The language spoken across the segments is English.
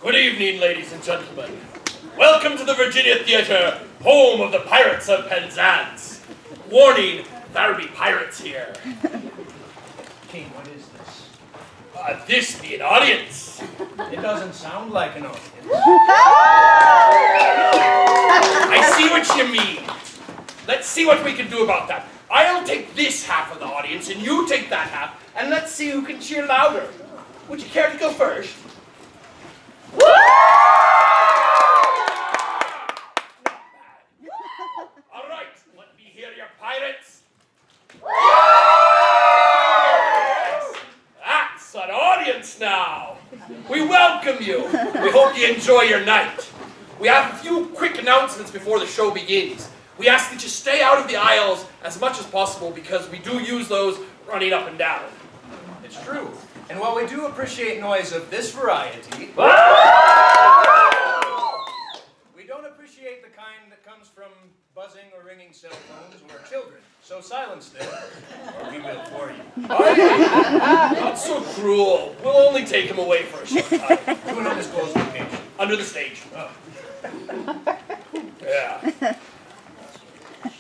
Good evening, ladies and gentlemen. Welcome to the Virginia Theater, home of the Pirates of Penzance. Warning, there'll be pirates here. King, what is this? This be an audience. It doesn't sound like an audience. I see what you mean. Let's see what we can do about that. I'll take this half of the audience, and you take that half, and let's see who can cheer louder. Would you care to go first? Woo! Not bad. All right, let me hear your pirates. Yes, that's an audience now. We welcome you. We hope you enjoy your night. We have a few quick announcements before the show begins. We ask that you stay out of the aisles as much as possible because we do use those running up and down. It's true. And while we do appreciate noise of this variety, we don't appreciate the kind that comes from buzzing or ringing cell phones or children. So silence them, or we will for you. Not so cruel. We'll only take him away for a short time. To an undisclosed location. Under the stage. Oh. Yeah.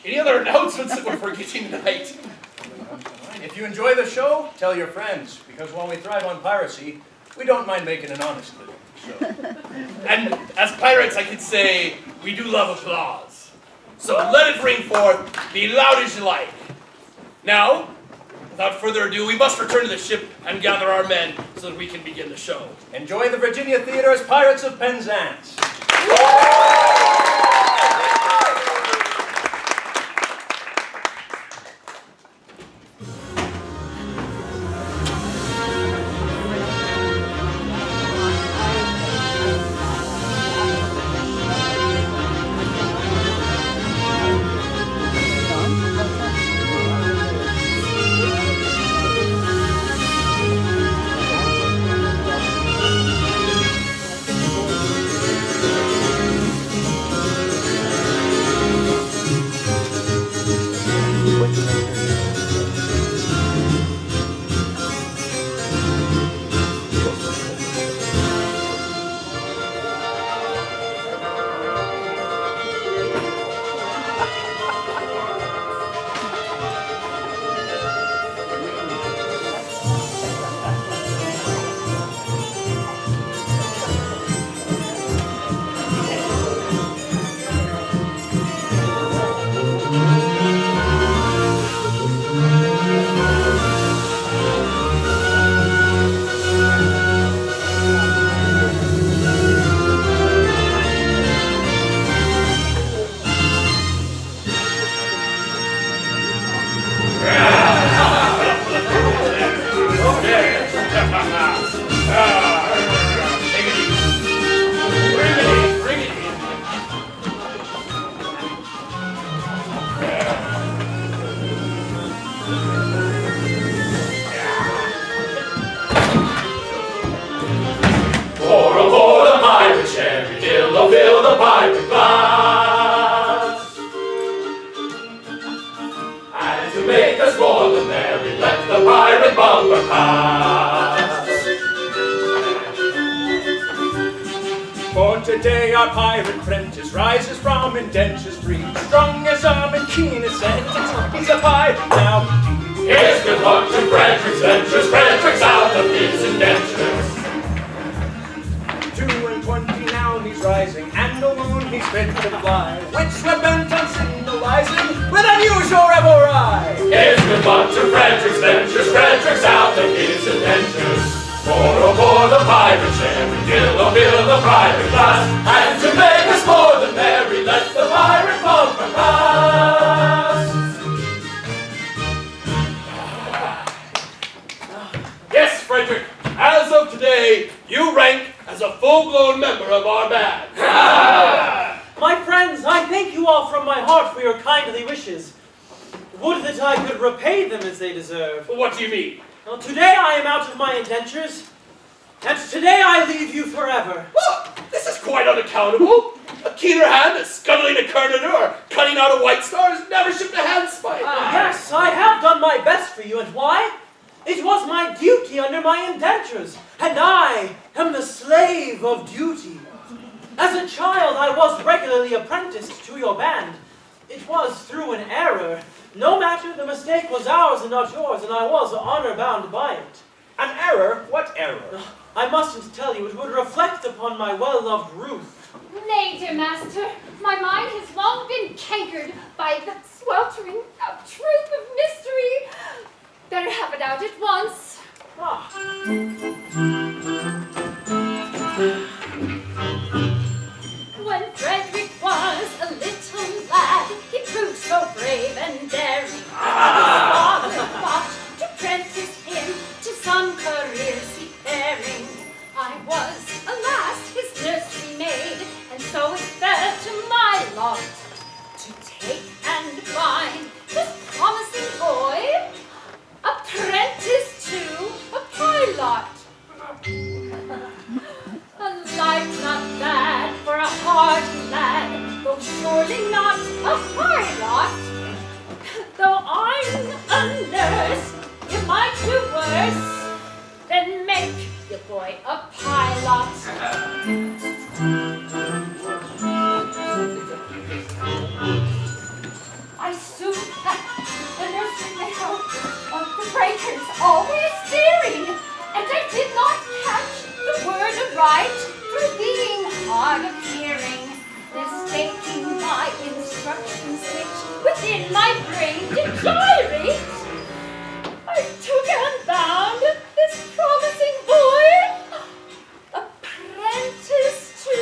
Any other announcements that we're forgetting tonight? If you enjoy the show, tell your friends, because while we thrive on piracy, we don't mind making an honest living. So. And as pirates, I could say, we do love applause. So let it ring forth, be loud as you like. Now, without further ado, we must return to the ship and gather our men so that we can begin the show. Enjoy the Virginia Theater's Pirates of Penzance. Fill the pirate glass. And to make us more than merry, let the pirate bumper pass. For today our pirate prentice rises from indentures free, strong as arm and keen as sentence. He's a pirate now. Here's good luck to Frederick's ventures, Frederick's out of his indentures. 22 now he's rising, and alone he's fit to fly, which we're bent on signalizing with unusual revelry. Here's good luck to Frederick's ventures, Frederick's out of his indentures. For aboard the pirate ship, fill the private glass, and to make us more than merry, let the pirate bumper pass. Yes, Frederick, as of today, you rank as a full-blown member of our band. My friends, I thank you all from my heart for your kindly wishes. Would that I could repay them as they deserve. What do you mean? Well, today I am out of my indentures, and today I leave you forever. Well, this is quite unaccountable. A keener hand at scuttling a Courniter or cutting out a White Star has never shipped a handspike. Yes, I have done my best for you, and why? It was my duty under my indentures, and I am the slave of of duty. As a child, I was regularly apprenticed to your band. It was through an error. No matter, the mistake was ours and not yours, and I was honor-bound by it. An error? What error? I mustn't tell you, it would reflect upon my well-loved Ruth. Nay, dear master, my mind has long been cankered by the sweltering of truth of mystery. Better have it out at once. Ah. When Frederick was a little lad, he proved so brave and daring. His father thought to apprentice him to some career seafaring. I was, alas, his nursery maid, and so it fell to my lot to take and bind this promising boy, apprentice to a pilot. A life not bad for a hard lad, though surely not a hard lot. Though I'm a nurse, you might do worse than make your boy a pilot. I soon had the nursery help of the breakers always steering, and I did not catch the word aright through being hard of hearing, mistaking my instructions which within my brain did gyrate. I took and bound this promising boy, apprentice to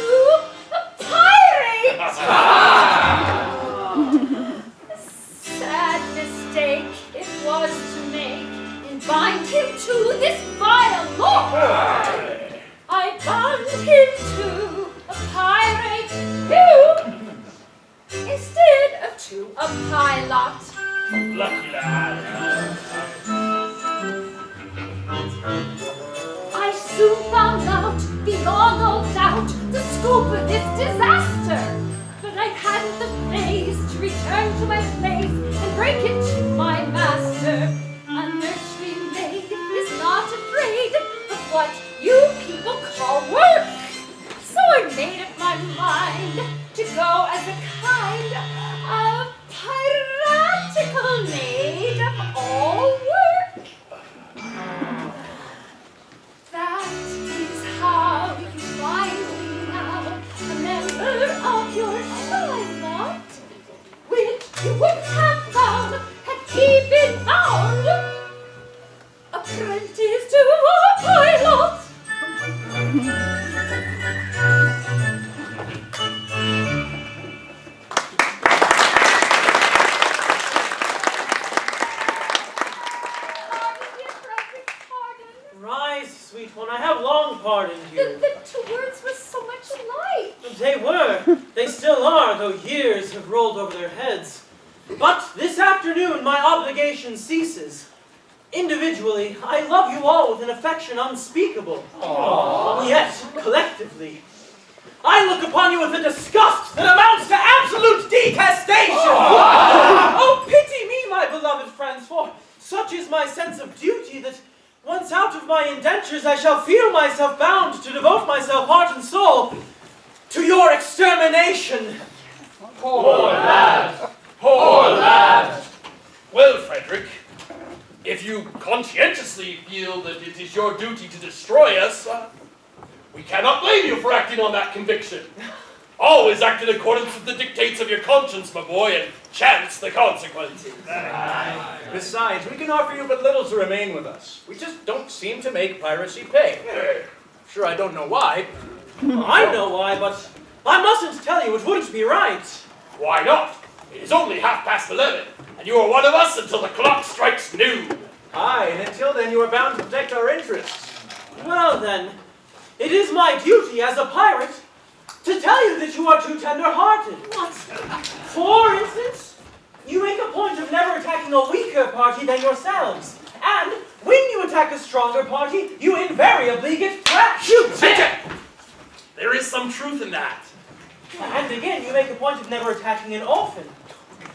a pirate. Sad mistake it was to make and bind him to this vile lord. I bound him to a pirate who, instead of to a pilot. Lucky lad. I soon found out, beyond all doubt, the scope of this disaster. But I hadn't the face to return to my place and break it to my master. A nursery maid is not afraid of what you people call work. So I made up my mind to go as a kind of piratical maid of all work. That is how you find me now, a member of your Shylot, which you wouldn't have found had he been found apprentice to a pilot. Rise, sweet one, I have long pardoned you. The two words were so much alike. They were. They still are, though years have rolled over their heads. But this afternoon my obligation ceases. Individually, I love you all with an affection unspeakable. Aww. Yet, collectively, I look upon you with a disgust that amounts to absolute detestation. Oh, pity me, my beloved friends, for such is my sense of duty that once out of my indentures, I shall feel myself bound to devote myself heart and soul to your extermination. Poor lad! Poor lad! Well, Frederick, if you conscientiously feel that it is your duty to destroy us, we cannot blame you for acting on that conviction. Always act in accordance with the dictates of your conscience, my boy, and chance the consequences. Besides, we can offer you but little to remain with us. We just don't seem to make piracy pay. Sure, I don't know why. I know why, but I mustn't tell you, it wouldn't be right. Why not? It is only 11:30, and you are one of us until the clock strikes noon. Aye, and until then you are bound to protect our interests. Well then, it is my duty as a pirate to tell you that you are too tender-hearted. What? For instance, you make a point of never attacking a weaker party than yourselves. And when you attack a stronger party, you invariably get thrashed. There is some truth in that. And again, you make a point of never attacking an orphan.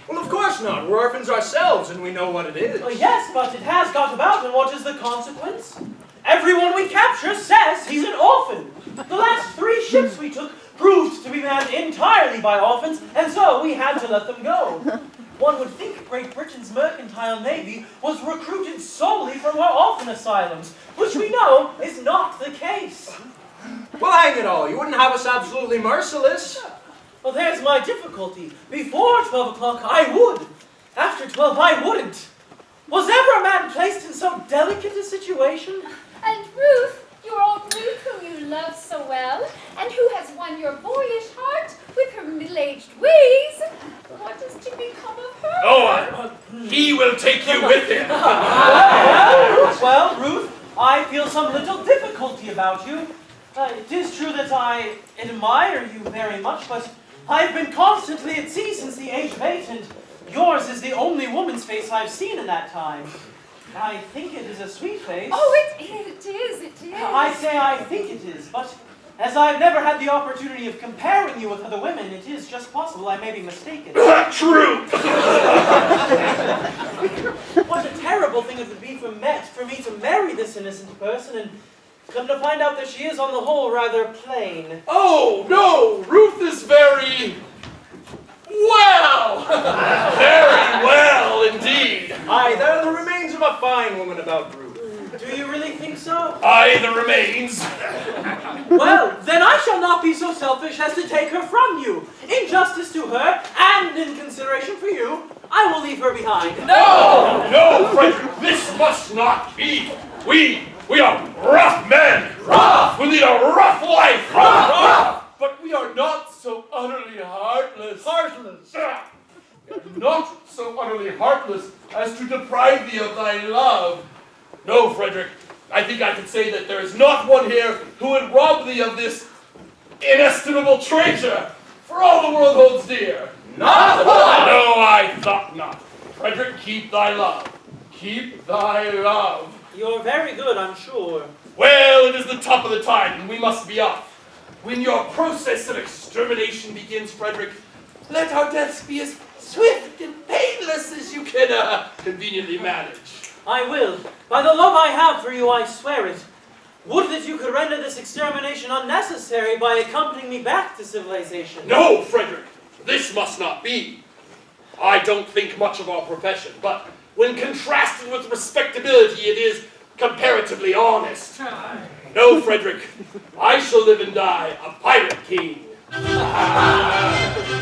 Well, of course not. We're orphans ourselves, and we know what it is. Yes, but it has got about, and what is the consequence? Everyone we capture says he's an orphan. The last 3 ships we took proved to be manned entirely by orphans, and so we had to let them go. One would think Great Britain's mercantile navy was recruited solely from our orphan asylums, which we know is not the case. Well, hang it all, you wouldn't have us absolutely merciless. Well, there's my difficulty. Before 12 o'clock, I would. After 12, I wouldn't. Was ever a man placed in so delicate a situation? And Ruth, your own Ruth, whom you love so well, and who has won your boyish heart with her middle-aged ways, what is to become of her? Oh, he will take you with him. Well, Ruth, I feel some little difficulty about you. It is true that I admire you very much, but I've been constantly at sea since the age of 8, and yours is the only woman's face I've seen in that time. I think it is a sweet face. Oh, it is. I say I think it is, but as I've never had the opportunity of comparing you with other women, it is just possible I may be mistaken. True. What a terrible thing it would be for me to marry this innocent person and come to find out that she is, on the whole, rather plain. Oh, no, Ruth is very well. Very well, indeed. Aye, there are the remains of a fine woman about Ruth. Do you really think so? Aye, the remains. Well, then I shall not be so selfish as to take her from you. In justice to her, and in consideration for you, I will leave her behind. No, Frederick, this must not be. We are rough men. Rough. We lead a rough life. Rough. But we are not so utterly heartless. We are not so utterly heartless as to deprive thee of thy love. No, Frederick, I think I can say that there is not one here who would rob thee of this inestimable treasure, for all the world holds dear. Not one! No, I thought not. Frederick, keep thy love. Keep thy love. You're very good, I'm sure. Well, it is the top of the tide, and we must be off. When your process of extermination begins, Frederick, let our deaths be as swift and painless as you can conveniently manage. I will. By the love I have for you, I swear it. Would that you could render this extermination unnecessary by accompanying me back to civilization. No, Frederick, this must not be. I don't think much of our profession, but when contrasted with respectability, it is comparatively honest. No, Frederick, I shall live and die a pirate king.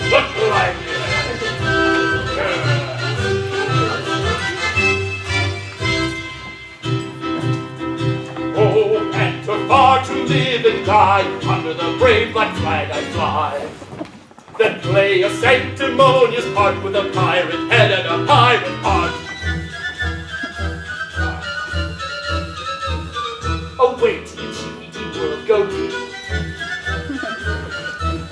Look like Oh, and to far to live and die, under the brave black flag I fly. Then play a sanctimonious part with a pirate head and a pirate heart. Away to the cheeky world go to,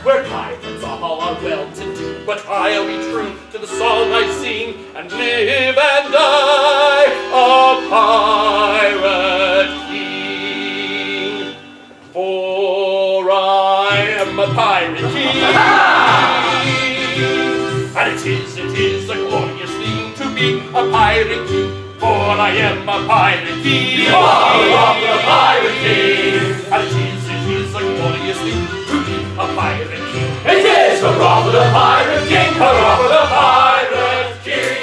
where pirates all are well-to-do. But I'll be true to the song I sing, and live and die a pirate king. For I am a pirate king, and it is a glorious thing to be a pirate king. For I am a pirate king. You are the pirate king. And it is a glorious thing to be a pirate king. It is hurrah for the pirate king. Hurrah for the pirate king.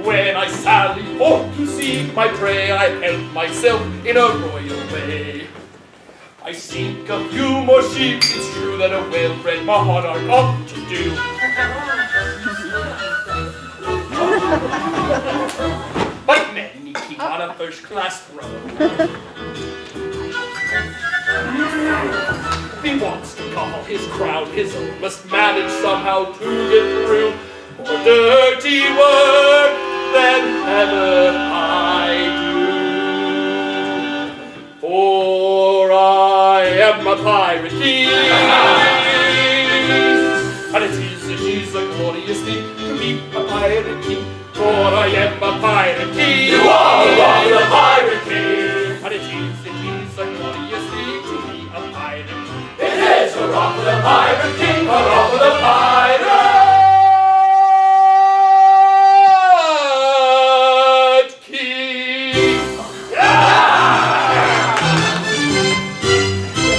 When I sallied forth to seek my prey, I held myself in a royal way. I sink a few more sheep, it's true that a well-bred monarch ought to do. But many keep on a first class row. He wants to call his crowd his own, must manage somehow to get through more dirty work than ever I do. For I am a pirate king, and it is a glorious thing to be a pirate king. For I am a pirate king. You are the pirate king. And it is a glorious thing to be a pirate king. It is hurrah for the pirate king, hurrah for the pirate king. Yeah!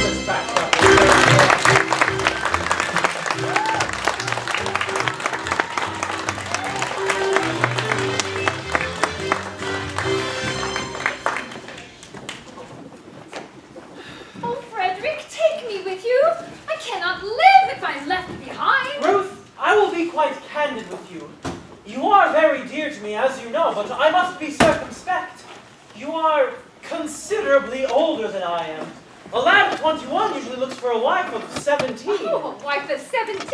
Let's back up. Oh, Frederick, take me with you. I cannot live if I'm left behind. Ruth, I will be quite candid with you. You are very dear to me, as you know, but I must be circumspect. You are considerably older than I am. A lad of 21 usually looks for a wife of 17. Oh, a wife of 17?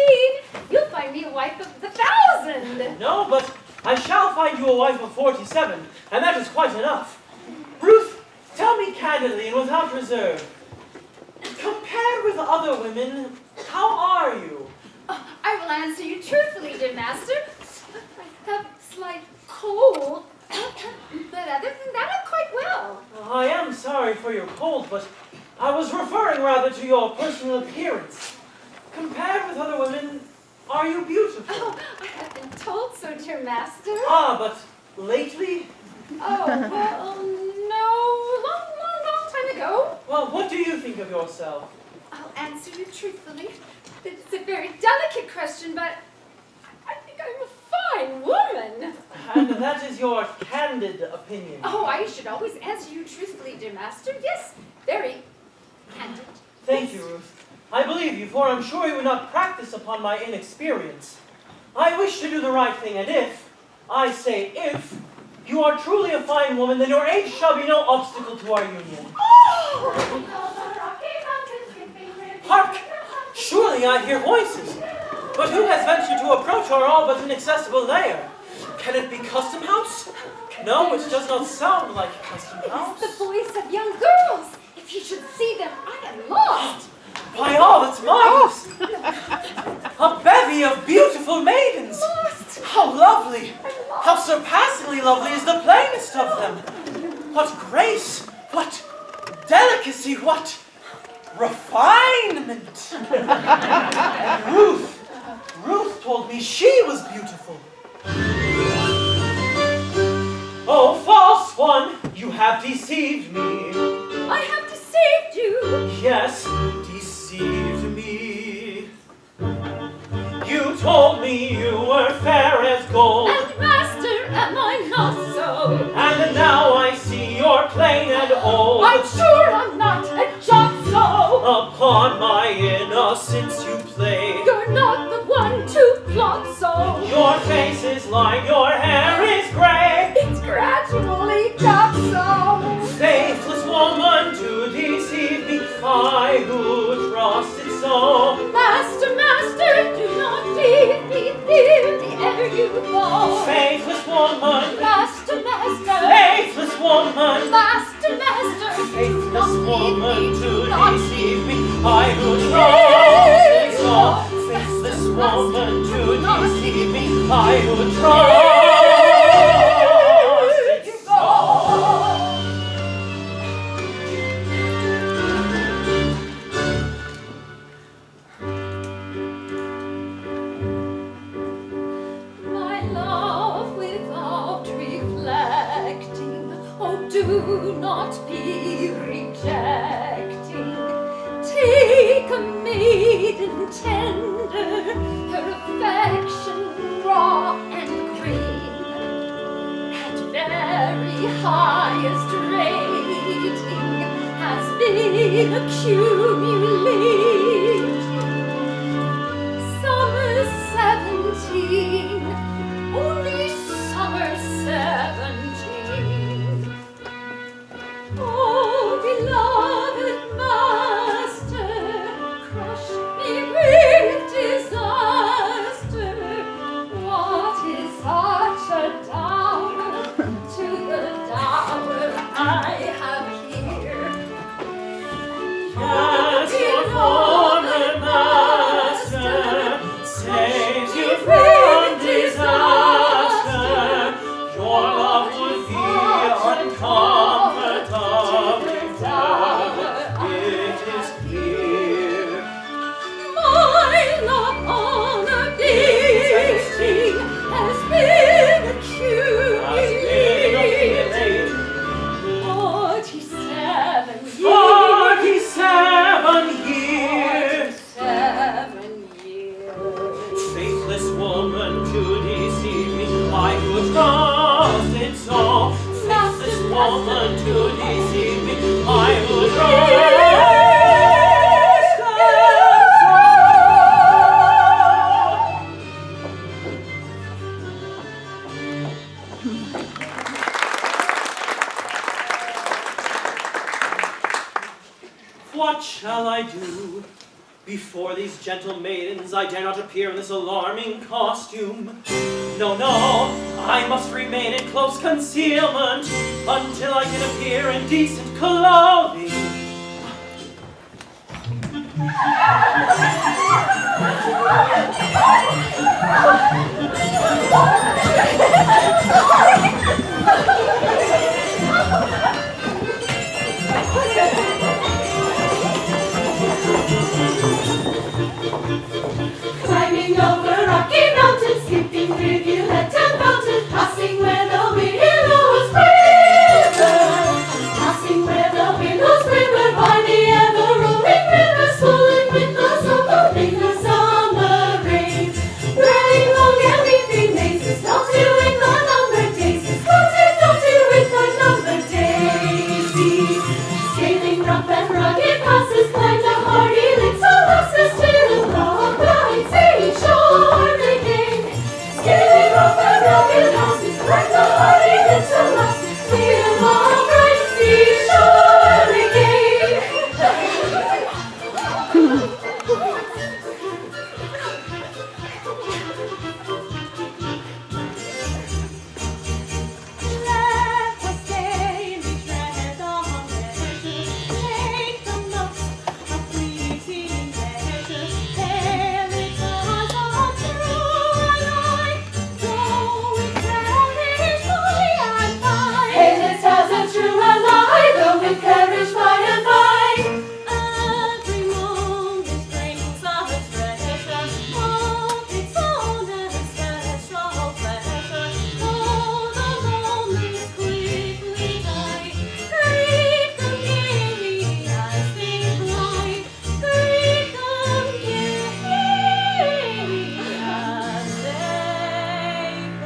You'll find me a wife of 1,000. No, but I shall find you a wife of 47, and that is quite enough. Ruth, tell me candidly and without reserve. Compared with other women, how are you? Oh, I will answer you truthfully, dear master. I have a slight cold, but other than that, I'm quite well. I am sorry for your cold, but I was referring rather to your personal appearance. Compared with other women, are you beautiful? Oh, I have been told so, dear master. Ah, but lately? Oh, well, no, long time ago. Well, what do you think of yourself? I'll answer you truthfully. It's a very delicate question, but I think I'm a fine woman. And that is your candid opinion. Oh, I should always answer you truthfully, dear master. Yes, very candid. Thank you, Ruth. I believe you, for I'm sure you would not practice upon my inexperience. I wish to do the right thing, and if, I say if, you are truly a fine woman, then your age shall be no obstacle to our union. Oh! Hark! Surely I hear voices. But who has ventured to approach our all but inaccessible lair? Can it be Custom House? No, it does not sound like Custom House. It's the voice of young girls. If you should see them, I am lost. By all that's marvelous! A bevy of beautiful maidens! Lost. How lovely! How surpassingly lovely is the plainest of them! What grace! What delicacy! What refinement! Ruth told me she was beautiful. Oh, false one, you have deceived me. I have deceived you. Yes, deceived me. You told me you were fair as gold. And master, am I not so? And now I see you're plain and old. I'm sure I'm not a jocko. Upon my innocence you play. You're not the one to plot so. Your face is lined, your hair is gray. It's gradually got so. Faithless woman to deceive me, I who trusted so. Master, master, do not leave me here ere you go. Faithless woman, Master, master, faithless woman, master, master, faithless woman to not deceive me, I who trusted so. Faithless woman to deceive me, I who trusted so. My love without reflecting, oh do not be rejecting. Take a maiden tender, her affection raw and green, at very highest rating has been accumulating. Summer 17, only summer 17. Before these gentle maidens, I dare not appear in this alarming costume. No, no, I must remain in close concealment until I can appear in decent clothing. Climbing over rocky mountains, skipping rivulet and fountain, passing where the willows quiver, passing where the willows quiver, by the ever-rolling river, swollen with the summer rain. Running long and leafy mazes, dotted with the numbered daisies, dotted with the numbered daisies. Scaling rough and rugged passes, climbed the hardy links of lasses till the bright seashore again. Scaling rough and rugged passes, climbed the hardy links of lasses till the bright seashore again. Let us stay and be tread on leisure, make the most of fleeting pleasure. There it was all true alike, though it perish by and by. Hail it as a true ally, though it perish by and by. Every moment brings a treasure of its own and special pleasure. Though the moments quickly die, greet them gaily as they fly. Greet them gaily as they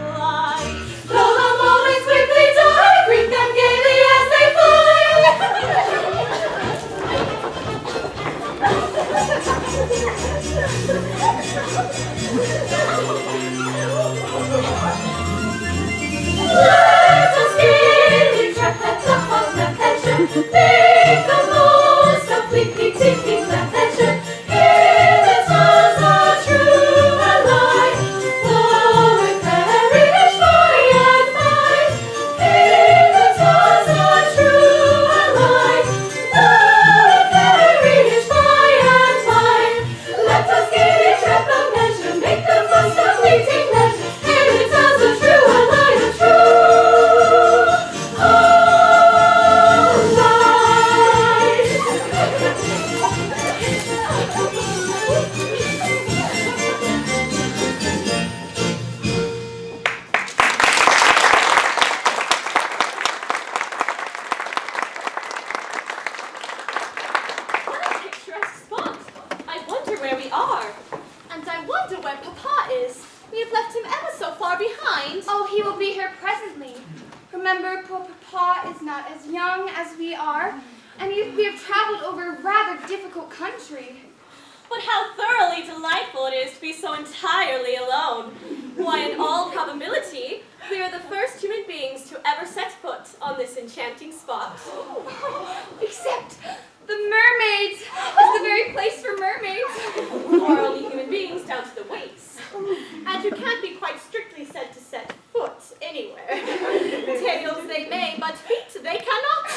fly. Though the moments quickly die, greet them gaily as they fly. Let us gaily trap at the hot pleasure, make the most of fleeting pleasure. Here it was a true ally, though it perish by and by. Here it was a true ally, though it perish by and by. Let us gaily trap the measure, make the most of fleeting pleasure. Here it was a true ally, a true What a picturesque spot! I wonder where we are. And I wonder where Papa is. We have left him ever so far behind. Oh, he will be here presently. Remember, poor Papa is not as young as we are, and we have traveled over a rather difficult country. But how thoroughly delightful it is to be so entirely alone. Why, in all probability, we are the first human beings to ever set foot on this enchanting spot. Except the mermaids. It's the very place for mermaids. Or only human beings down to the waist. And who can't be quite strictly said to set foot anywhere. Tails they may, but feet they cannot.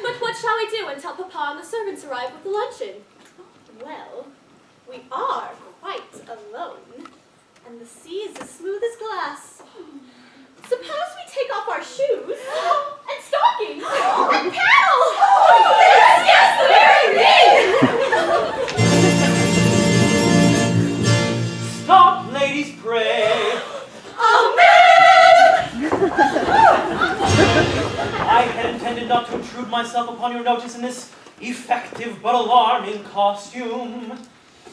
But what shall we do until Papa and the servants arrive with the luncheon? Well, we are quite alone, and the sea is as smooth as glass. Suppose we take off our shoes and stockings and paddle! Yes, the very thing! Stop, ladies, pray. I had intended not to intrude myself upon your notice in this effective but alarming costume.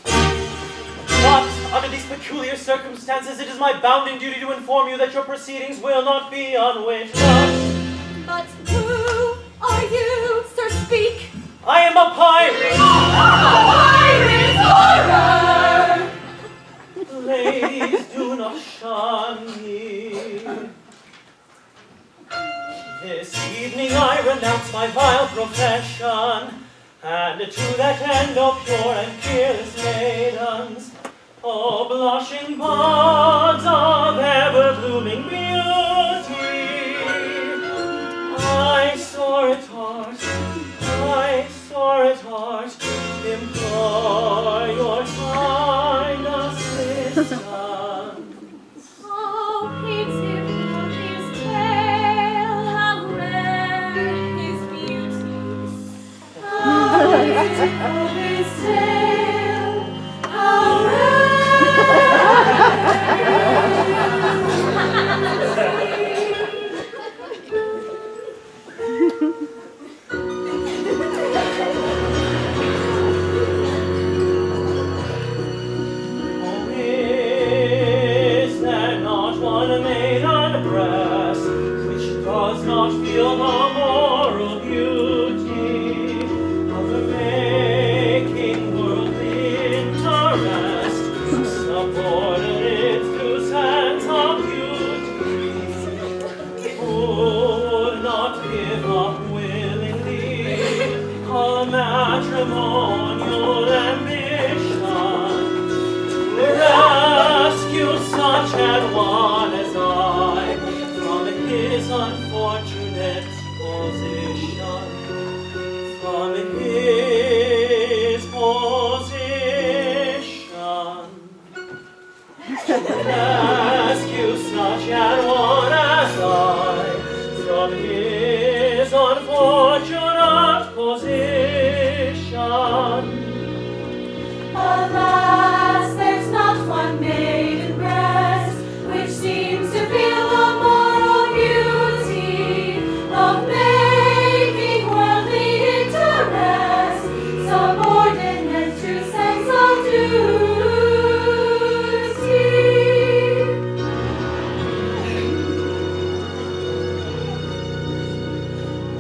But under these peculiar circumstances, it is my bounden duty to inform you that your proceedings will not be unwitnessed. But who are you, sir, speak? I am a pirate. A pirate horror! Ladies, do not shun me. This evening I renounce my vile profession, and And to that end, O pure and fearless maidens, O blushing buds of ever-blooming beauty, I sore at heart, implore your kind assistance. Oh, please give him his tale, how rare his beauty. How beautiful his tale, how does not feel the moral beauty of the making worldly interest, subordinate to sense of duty, who would not give up willingly a matrimonial ambition to rescue such an one as I from his unfortunate position, from his position, to rescue such an one as I from his unfortunate position. Alas, there's not one maiden breast which seems to feel the moral beauty of making worldly interest subordinate to sense of duty.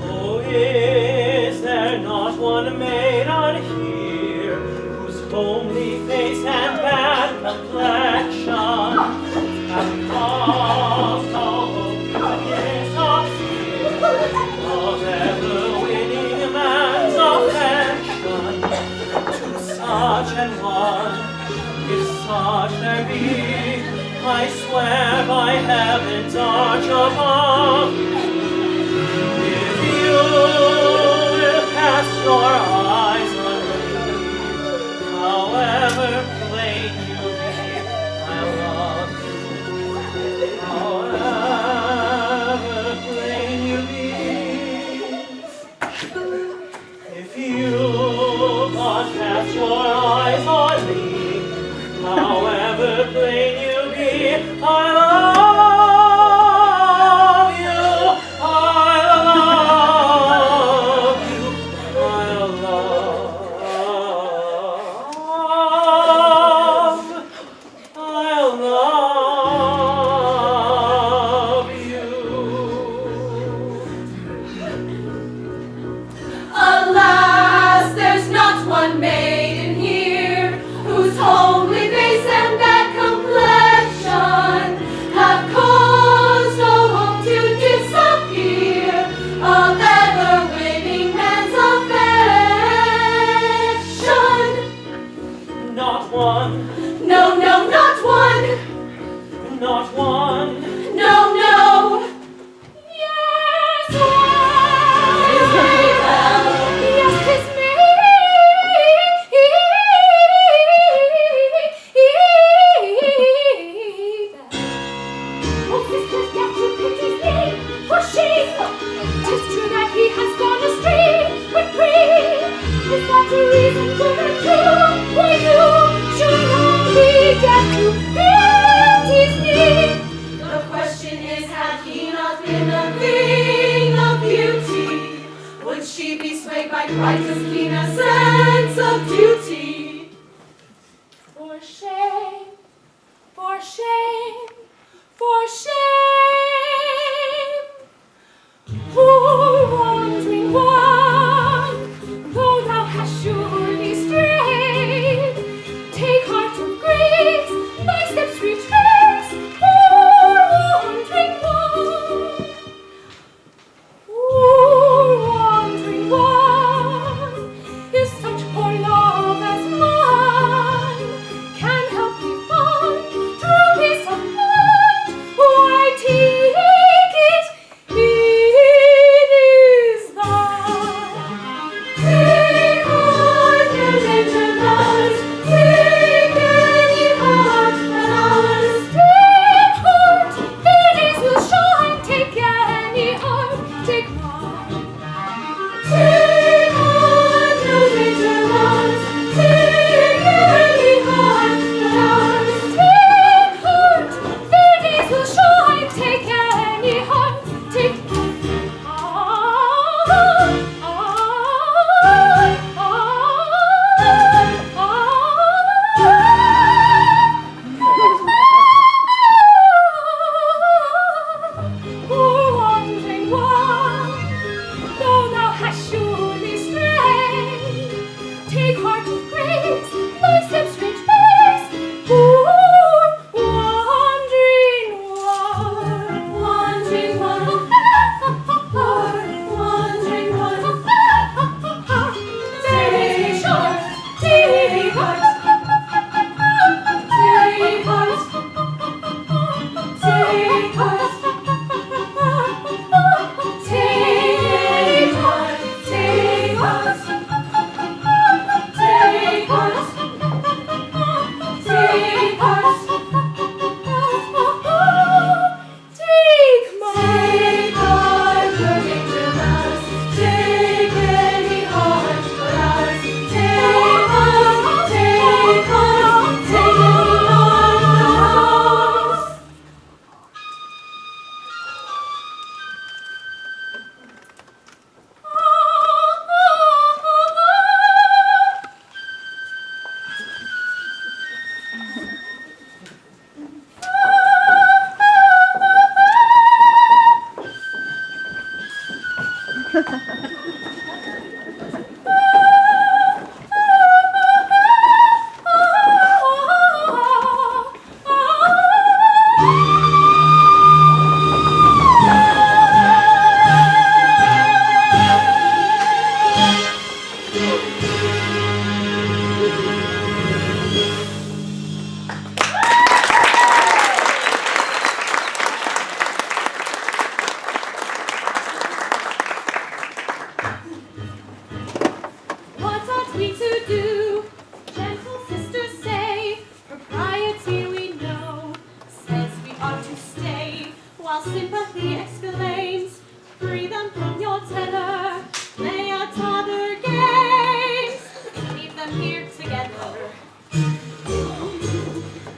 Oh, is there not one maiden here whose homely face and bad complexion have caused all beauteous of fear of ever winning a man's affection? To such an one, if such there be, I swear by heaven's arch above, if you will cast your eyes on me, however plain you be, I love you. However plain you be, if you but cast your eyes on me, however plain you be, I love you. I love you. I love you. Alas, there's not one maiden here whose homely face and bad complexion have caused all hope to disappear of ever winning man's affection. Not one, No, no, not one. not one. No, no. Yes, well, yes, 'tis me. Oh, sisters, get to pity's knee, for shame. 'Tis true that he has gone astray with grief. Is that a reason good and true? Why you should all be dead to pity's knee? The question is, had he not been a thing of beauty, would she be swayed by quite as keen a sense of duty? For shame, for shame, for shame. Poor wandering one, though thou hast surely strayed, take heart of grace, thy steps retrace. Poor wandering one, poor wandering one.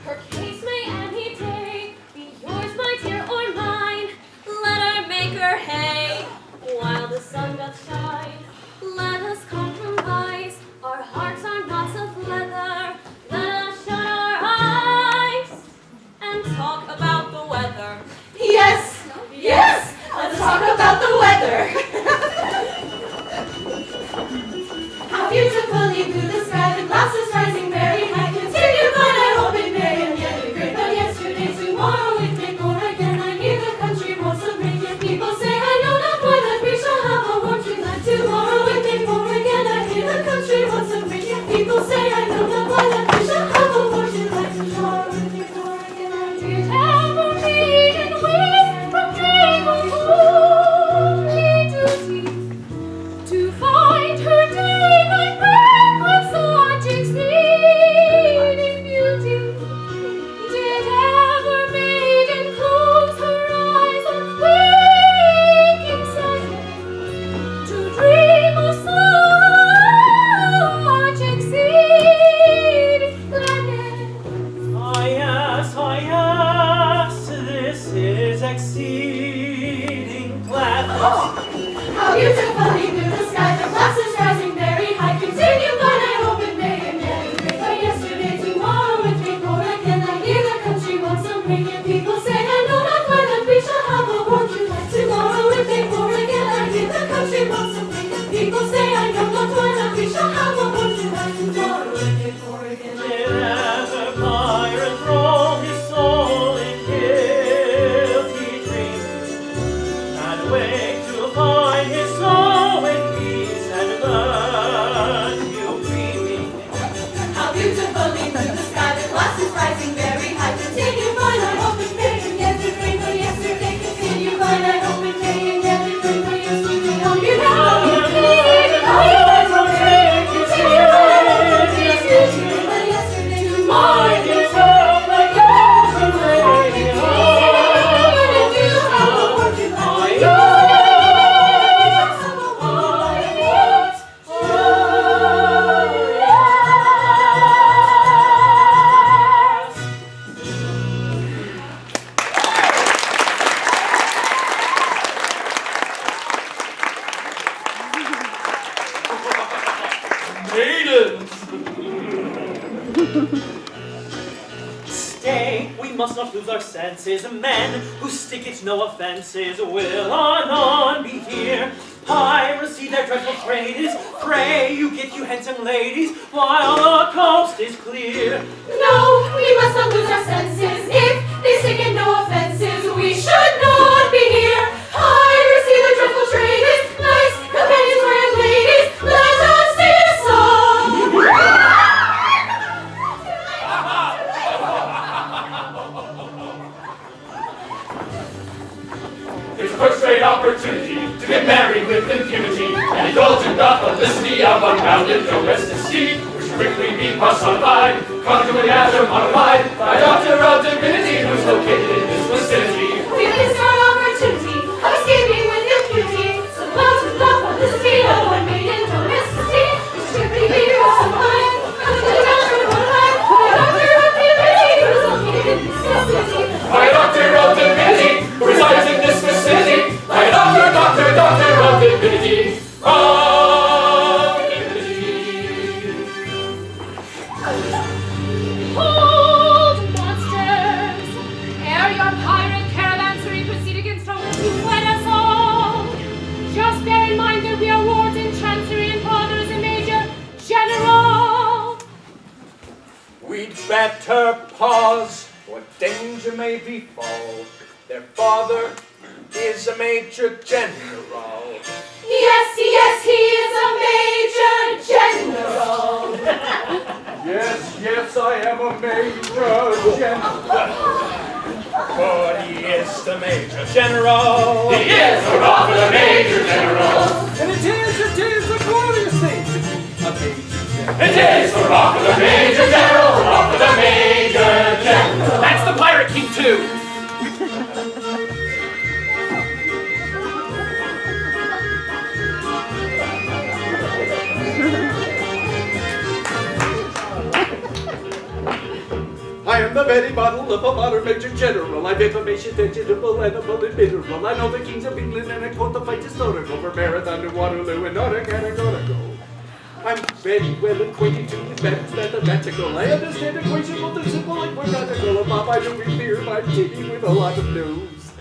Her case may any day be yours, my dear, or mine. Let her make her hay while the sun doth shine. Let us compromise. Our hearts are knots of leather. Let us shut our eyes and talk about the weather. Yes, yes, let's talk about the weather. How beautifully blue the sky, the glasses rising very high. Continue, but I hope it may and yet be great. But yesterday, tomorrow, it may go again. I hear the country wants some rain. Yet people say, I know not why that we shall have a warm July. Tomorrow, it may pour again. I hear the country wants some rain. Yet people say, I know not why that we shall have a warm July. Tomorrow, it may pour again. I hear Ever meet and wait from neighbor only duty to find her day night break with such exceeding beauty. Did ever maiden close her eyes on waking silence to dream of such exceeding gladness? Ah, yes, this is exceeding gladness. how beautifully blue the sky, the glasses rising very high. Continue, but I hope it may and yet be great. But yesterday, tomorrow, it may pour again. I hear the country wants some rain. Yet people say, I know not why that we shall have a warm July. Tomorrow, it may pour again. I hear the country wants some rain. Yet people say, I know not why that we shall have a warm July. Tomorrow, it may pour again. Did ever pirate roll his soul in guilty dreams, and wake to find his soul in peace and virtue dreaming? How beautifully blue the sky, the glasses rising very high. Continue, but I hope it may and yet be great. But yesterday, continue, but I hope it may and yet be great. But yesterday, how you know you need it, how you want to take it, continue, but I hope it may and yet be great. But yesterday, tomorrow, you talk like yours and lady. Oh, you have a word you like. You have a word. Maidens! Stay, we must not lose our senses. Men who stick it no offenses will anon be here. Piracy their dreadful trade is. Pray you get you handsome ladies while the coast is clear. No, we must not lose our senses. If they stick in no offenses, we should not be here. Piracy, the dreadful trade is. Nice companions for young ladies. Let us sing a song. It's a first-rate opportunity to get married with impunity and indulgent the felicity of unbounded domestic sea. We should quickly be personified, conjugal azure modified by a doctor of divinity who's located in this vicinity. We missed our opportunity of escaping with impunity. So close with the publicity of one maiden domesticity. We should quickly be personified, conjugal azure modified by a doctor of divinity who's located in this vicinity. By a doctor of divinity who resides in this vicinity. By a doctor of divinity. Hold, monsters! Ere your pirate caravanserai proceed against our will to wed us all. Just bear in mind that we are wards in chancery and fathers a major general. We'd better pause, what danger may befall. Their father is a major general. Yes, yes, he is a major general. Yes, I am a major general. But he is the major general. He is the rock of the major general. And it is a glorious thing to be a major general. It is the rock of the major general, the rock of the major general. That's the Pirate King too. I am the very model of a modern major general. I've information, vegetable, animal, and mineral. I know the kings of England and I quote the fight historical for Marathon to Waterloo and Nordic and I gotta go. I'm very well acquainted to his matters mathematical. I understand equations both as simple and quadratical. And Mom, I do fear my TV with a lot of news.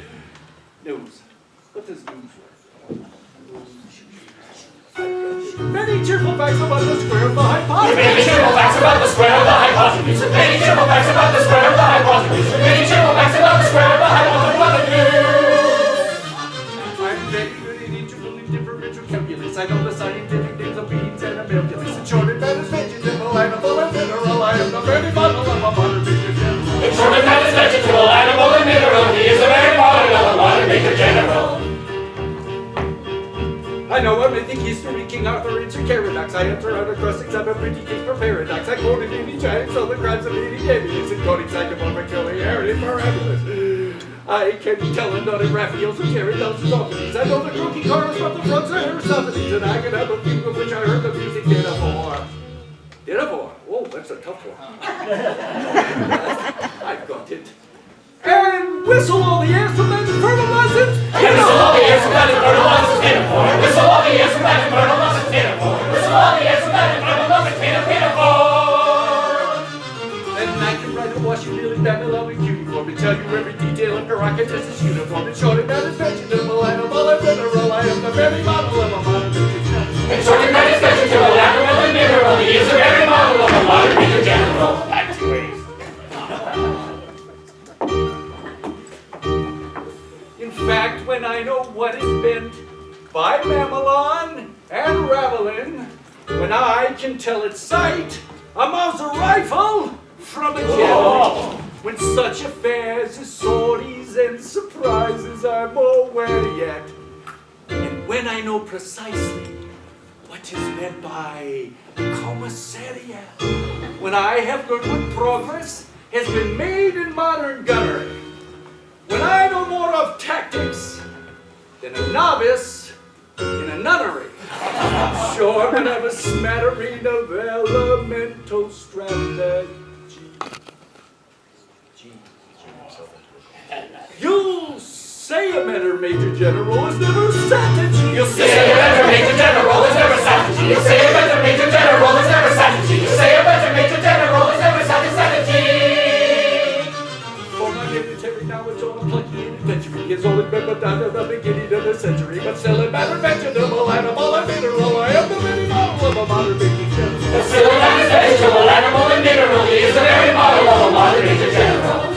News. What does news mean? Many cheerful facts about the square of the hypotenuse. Many cheerful facts about the square of the hypotenuse. Many cheerful facts about the square of the hypotenuse. Many cheerful facts about the square of the hypotenuse. I'm very good at integral and differential calculus. I know the scientific names of beans and amalgamous. In short, that is vegetable, animal, and mineral. I am the very model of a modern major general. In short, that is vegetable, animal, and mineral. He is the very model of a modern major general. I know when I think history, King Arthur and Sir Caradox. I answer out across exam a pretty case for paradox. I quoted any giants, all the crimes of any evidence, and quoting psychopeculiarity for evidence. I can tell and not in Raphael's and Caradox's offices. I know the croaking chorus from the fronts of Aristophanes, and I can have a few of which I heard the music dinner. Dinner? Oh, that's a tough one. I've got it. And whistle all the airs from that infernal nonsense. Whistle all the airs from that infernal nonsense. Whistle all the airs from that infernal nonsense. Whistle all the airs from that infernal nonsense. And I can write a Washington Babylon with uniform and tell you every detail of Caractacus' uniform. In short, that is vegetable, animal, and mineral. I am the very model of a modern major general. In short, that is vegetable, animal, and mineral. He is the very model of a modern major general. Back to ways. In fact, when I know what is meant by Mamelon and Ravelin, when I can tell at sight a Mauser rifle from a cannon, when such affairs as sorties and surprises I'm aware yet, and when I know precisely what is meant by commissariat, when I have learned what progress has been made in modern gunnery, when I know more of tactics than a novice in a nunnery, sure can have a smattering of elemental strategy. You'll say a better major general is never strategy. You'll say a better major general is never strategy. You'll say a better major general is never strategy. You'll say a better major general is never strategy. For my military knowledge on a plucky adventure is only been down to the beginning of the century, but still a matter vegetable, animal, and mineral. I am the very model of a modern major general. But still a matter vegetable, animal, and mineral. He is the very model of a modern major general.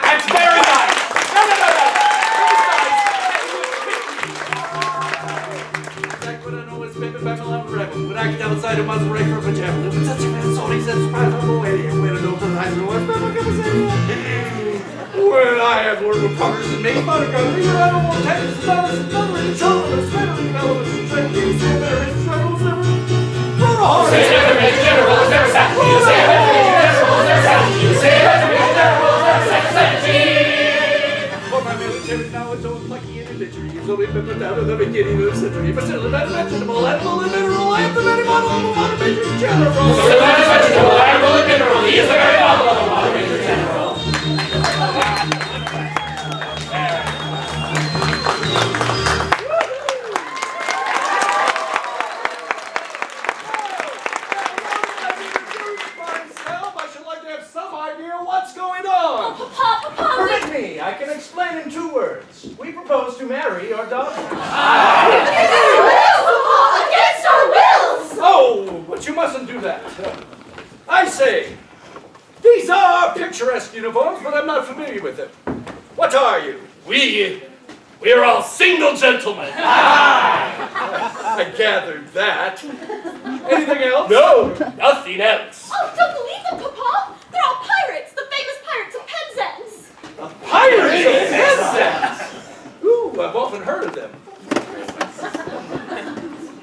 That's very nice. No. Back when I know it's baby back along rebel, when I get outside of my right for pajama, but such a man sorry says surprise I'm away. When I know for the high school, I'm never gonna say when I have learned what progress is made by the government, I don't want tennis, dollars, and another in the children, and spending developments, and trade, you say better in struggles, never. You say a better major general is never strategy. You say a better major general is never strategy. You say a better major general is never strategy. For my military knowledge on plucky and adventure, it's only been down to the beginning of the century, but still a better vegetable, animal, and mineral. I am the very model of a modern major general. Still a better vegetable, animal, and mineral. He is the very model of a modern major general. Permit me, I can explain in 2 words. We propose to marry our daughter. Against our wills! Oh, but you mustn't do that. I say, these are picturesque uniforms, but I'm not familiar with them. What are you? We're all single gentlemen. I gathered that. Anything else? No, nothing else. Oh, don't believe them, Papa! They're all pirates, the famous pirates of Penzance! Pirates of Penzance! Ooh, I've often heard of them.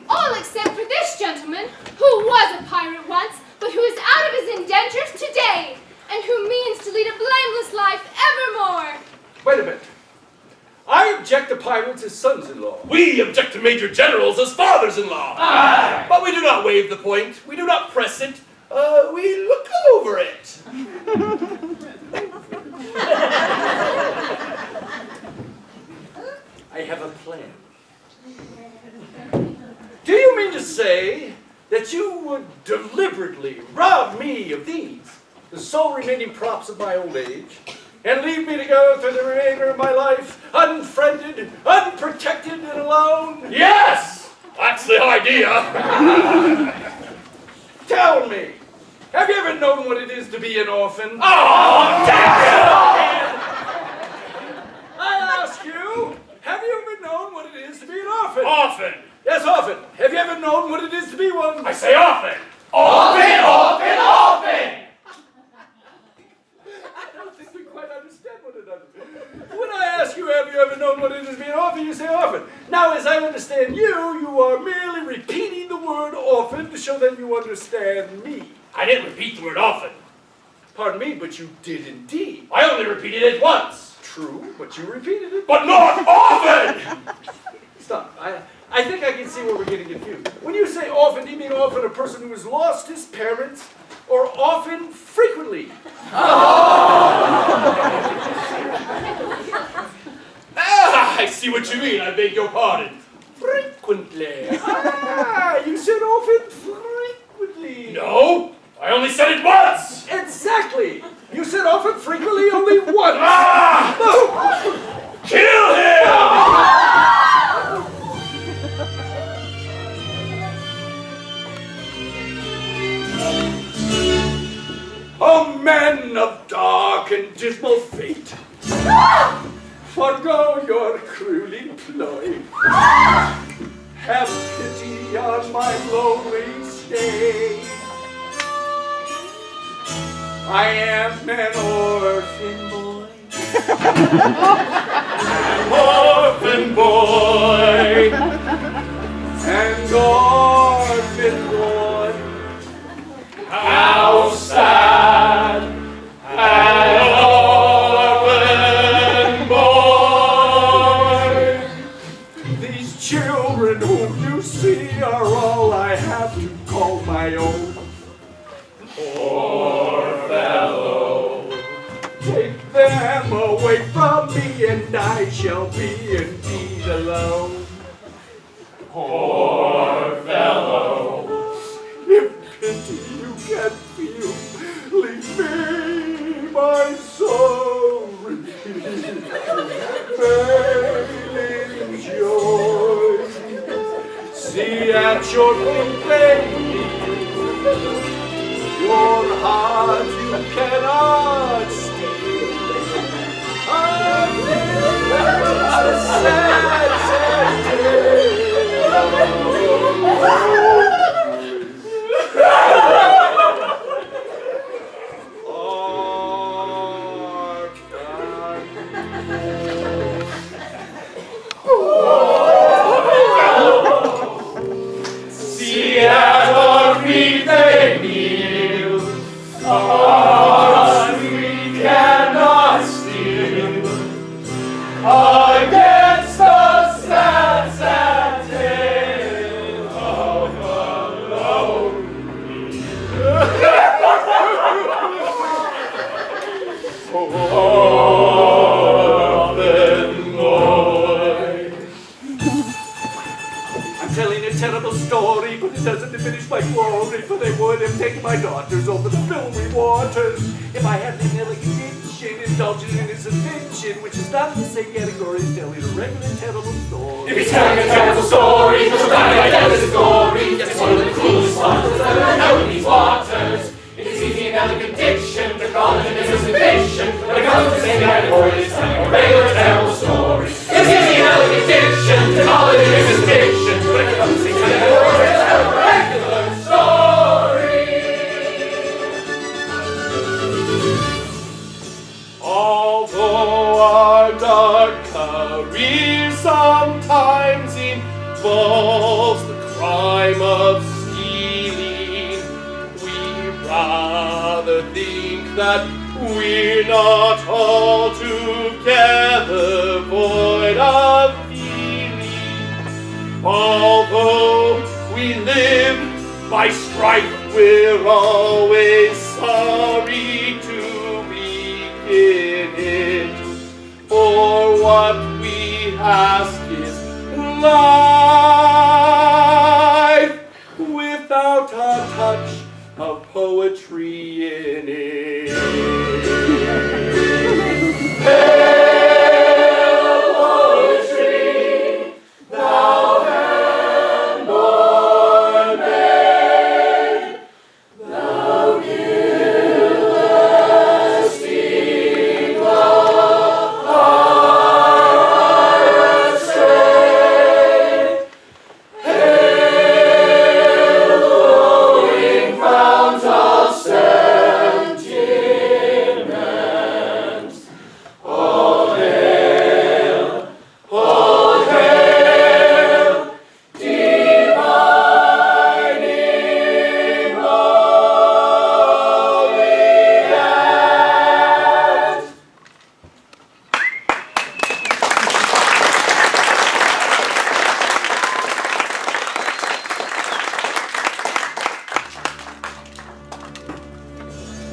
All except for this gentleman, who was a pirate once, but who is out of his indentures today, and who means to lead a blameless life evermore. Wait a minute. I object to pirates as sons-in-law. We object to major generals as fathers-in-law. Aye. But we do not waive the point. We do not press it. We look over it. I have a plan. Do you mean to say that you would deliberately rob me of these, the sole remaining props of my old age, and leave me to go through the remainder of my life unfriended, unprotected, and alone? Yes! That's the idea. Tell me, have you ever known what it is to be an orphan? Oh, damn it! I ask you, have you ever known what it is to be an orphan? Often. Yes, often. Have you ever known what it is to be one? I say often. Often, often, often! I don't think we quite understand one another. When I ask you, have you ever known what it is to be an orphan, you say often. Now, as I understand you, you are merely repeating the word often to show that you understand me. I didn't repeat the word often. Pardon me, but you did indeed. I only repeated it once. True, but you repeated it. But not often! Stop. I think I can see where we're getting confused. When you say often, do you mean often a person who has lost his parents, or often frequently? I see what you mean. I beg your pardon. Frequently. You said often frequently. No, I only said it once. Exactly. You said often frequently only once. Kill him! O men of dark and dismal fate, forgo your cruel employ. Have pity on my lonely stay. I am an orphan boy. An orphan boy. An orphan boy. How sad. An orphan boy. These children whom you see are all I have to call my own. Poor fellow, take them away from me and I shall be indeed alone. Poor fellow, if pity you can feel, leave me my sorry, failing joy. See at your complaining, your heart you cannot steal. A sad, sad See at our feet they kneel. Hearts we cannot steal against the sad, sad tale of a lonely orphan boy. I'm telling a terrible story, but it doesn't diminish my glory, for they would have taken my daughters over the filmy waters if I had an elegant diction, indulging in his invention, which is not in the same category as telling a regular terrible story. If he's telling a terrible story, he'll die like that is glory. That's one of the coolest monsters I've ever known in these waters. It is easy and elegant diction to call it an invention, but it comes to the same category as telling a regular terrible story. It's easy and elegant diction to call it an invention, but it comes to the same category as telling a regular story. Although our dark career sometimes involves the crime of stealing, we rather think that we're not altogether void Although we live by strife, we're always sorry to begin it. For what we ask is life without a touch of poetry in it. Hail poetry, thou hand-born maid, thou gildest in the iron shade. Hail, glowing fount of sentiments. All hail, divining Orient.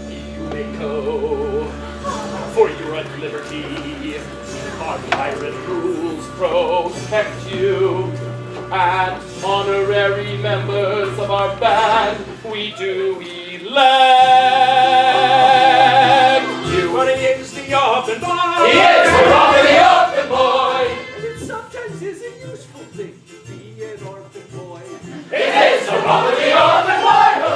You may go, for you're at liberty. Our pirate rules protect you. And honorary members of our band, we do elect you. But he is the orphan boy. He is the orphan boy. And it sometimes is a useful thing to be an orphan boy. It is the orphan boy, the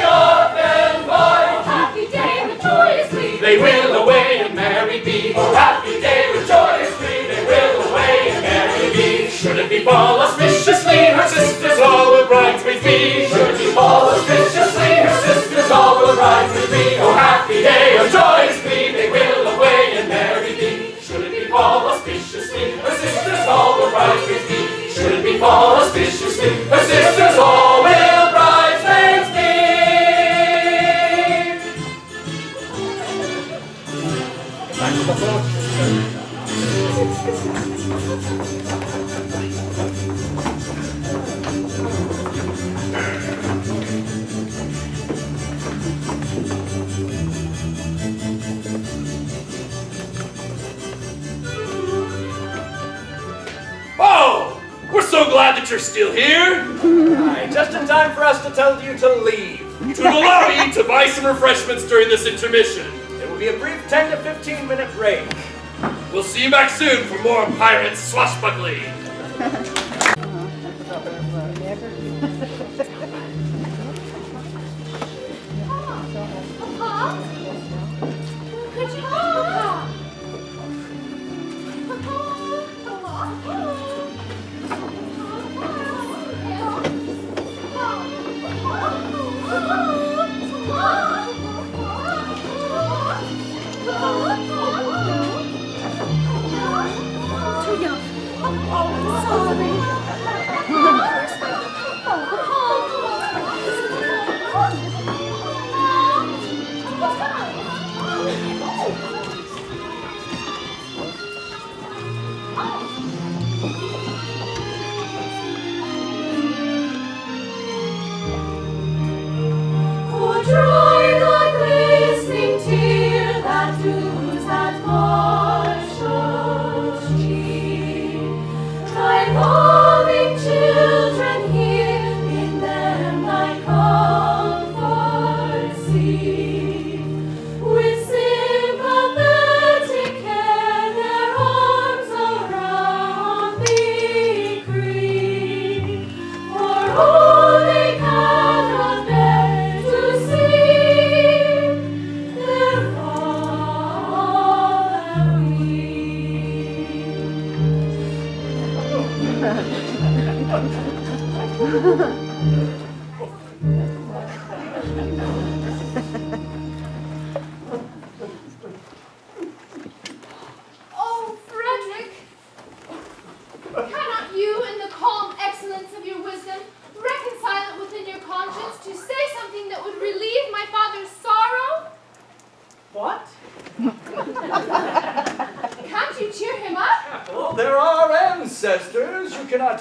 orphan boy. Happy day, the joyously. They will away and merry be. Oh, happy day with joyous glee. They will away and merry be. Should it befall auspiciously, her sisters all will bridesmaids be. Should it befall auspiciously, her sisters all will bridesmaids be. Oh, happy day of joyous glee. They will away and merry be. Should it befall auspiciously, her sisters all will bridesmaids be. Should it befall auspiciously, her sisters all will bridesmaids be. Oh, we're so glad that you're still here. Aye, just in time for us to tell you to leave. To the lobby to buy some refreshments during this intermission. It will be a brief 10 to 15 minute break. We'll see you back soon for more Pirates Swashbuckling. Papa? Could you Papa? Too young. Oh, sorry. Oh, dry the glistening tear that dews that martial stream. Thy loving children here, in them thy comfort see. With sympathetic care their arms around thee creep. For all they cannot bear to see their father Oh, Frederick! Cannot you, in the calm excellence of your wisdom, reconcile it within your conscience to say something that would relieve my father's sorrow? What? Can't you cheer him up? Well, there are ancestors you cannot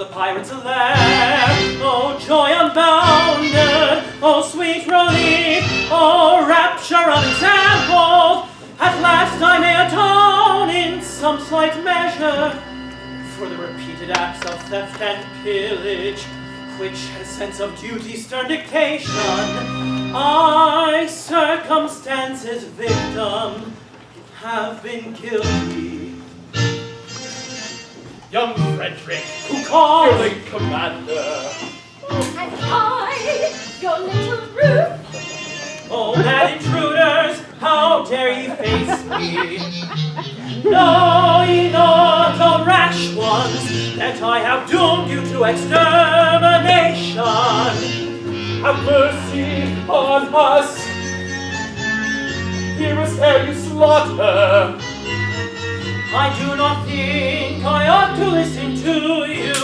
the pirate's lair. Oh, joy unbounded, oh, sweet relief, oh, rapture unexampled. At last I may atone in some slight measure for the repeated acts of theft and pillage, which had a sense of duty's stern dictation I, circumstance's victim, have been guilty. Young Frederick, Who calls? your late commander. And I, your little Ruth, Oh, mad intruders, how dare ye face me? Know ye not, O rash ones, that I have doomed you to extermination? Have mercy on us. Hear us ere you slaughter. I do not think I ought to listen to you.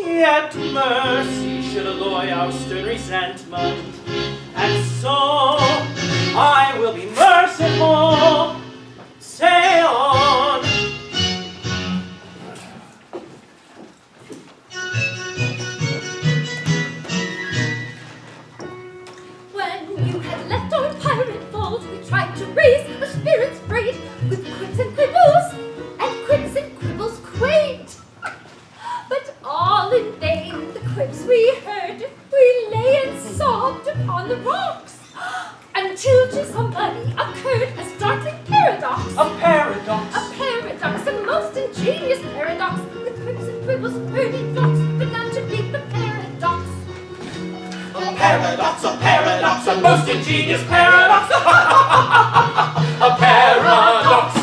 Yet mercy should alloy our stern resentment, and so I will be merciful. Say on. when you had left our pirate fold, we tried to raise our spirits bright with quips and quibbles, quaint. But all in vain, the quips we heard, we lay and sobbed upon the rocks, until to somebody occurred a startling paradox. A paradox. A paradox, a most ingenious paradox, with quips and quibbles heard in flocks, but none to beat the paradox. A paradox, a most ingenious paradox. A paradox.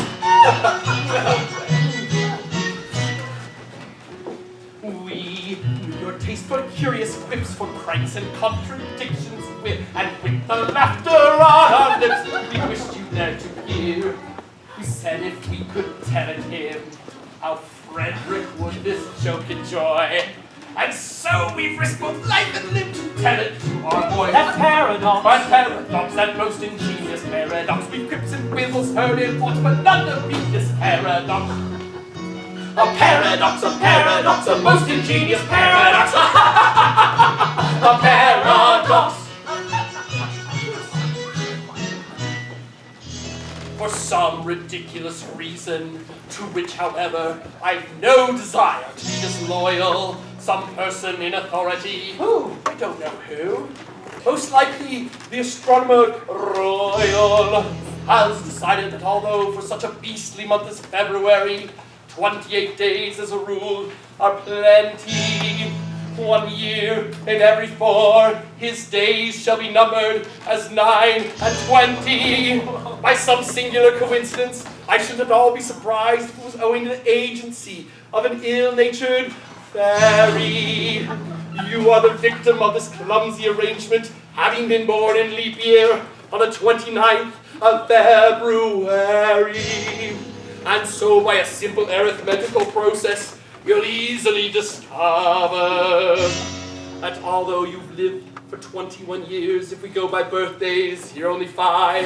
We knew your taste for curious quips, for cranks and contradictions, and with the laughter on our lips, we wished you there to hear. We said if we could tell it him, how Frederick would this joke enjoy. And so we've risked both life and limb to tell it to our boy. That paradox. But paradox, that most ingenious paradox, we've quips and quibbles heard in what, but none to beat this paradox. A paradox, a most ingenious paradox. A paradox. For some ridiculous reason, to which, however, I've no desire to be disloyal, some person in authority, who, I don't know who, most likely the astronomer royal, has decided that although for such a beastly month as February, 28 days as a rule are plenty, 1 year in every 4, his days shall be numbered as 9 and 20. By some singular coincidence, I should not all be surprised if it was owing to the agency of an ill-natured fairy. You are the victim of this clumsy arrangement, having been born in leap year on the 29th of February. And so by a simple arithmetical process, you'll easily discover that although you've lived for 21 years, if we go by birthdays, you're only 5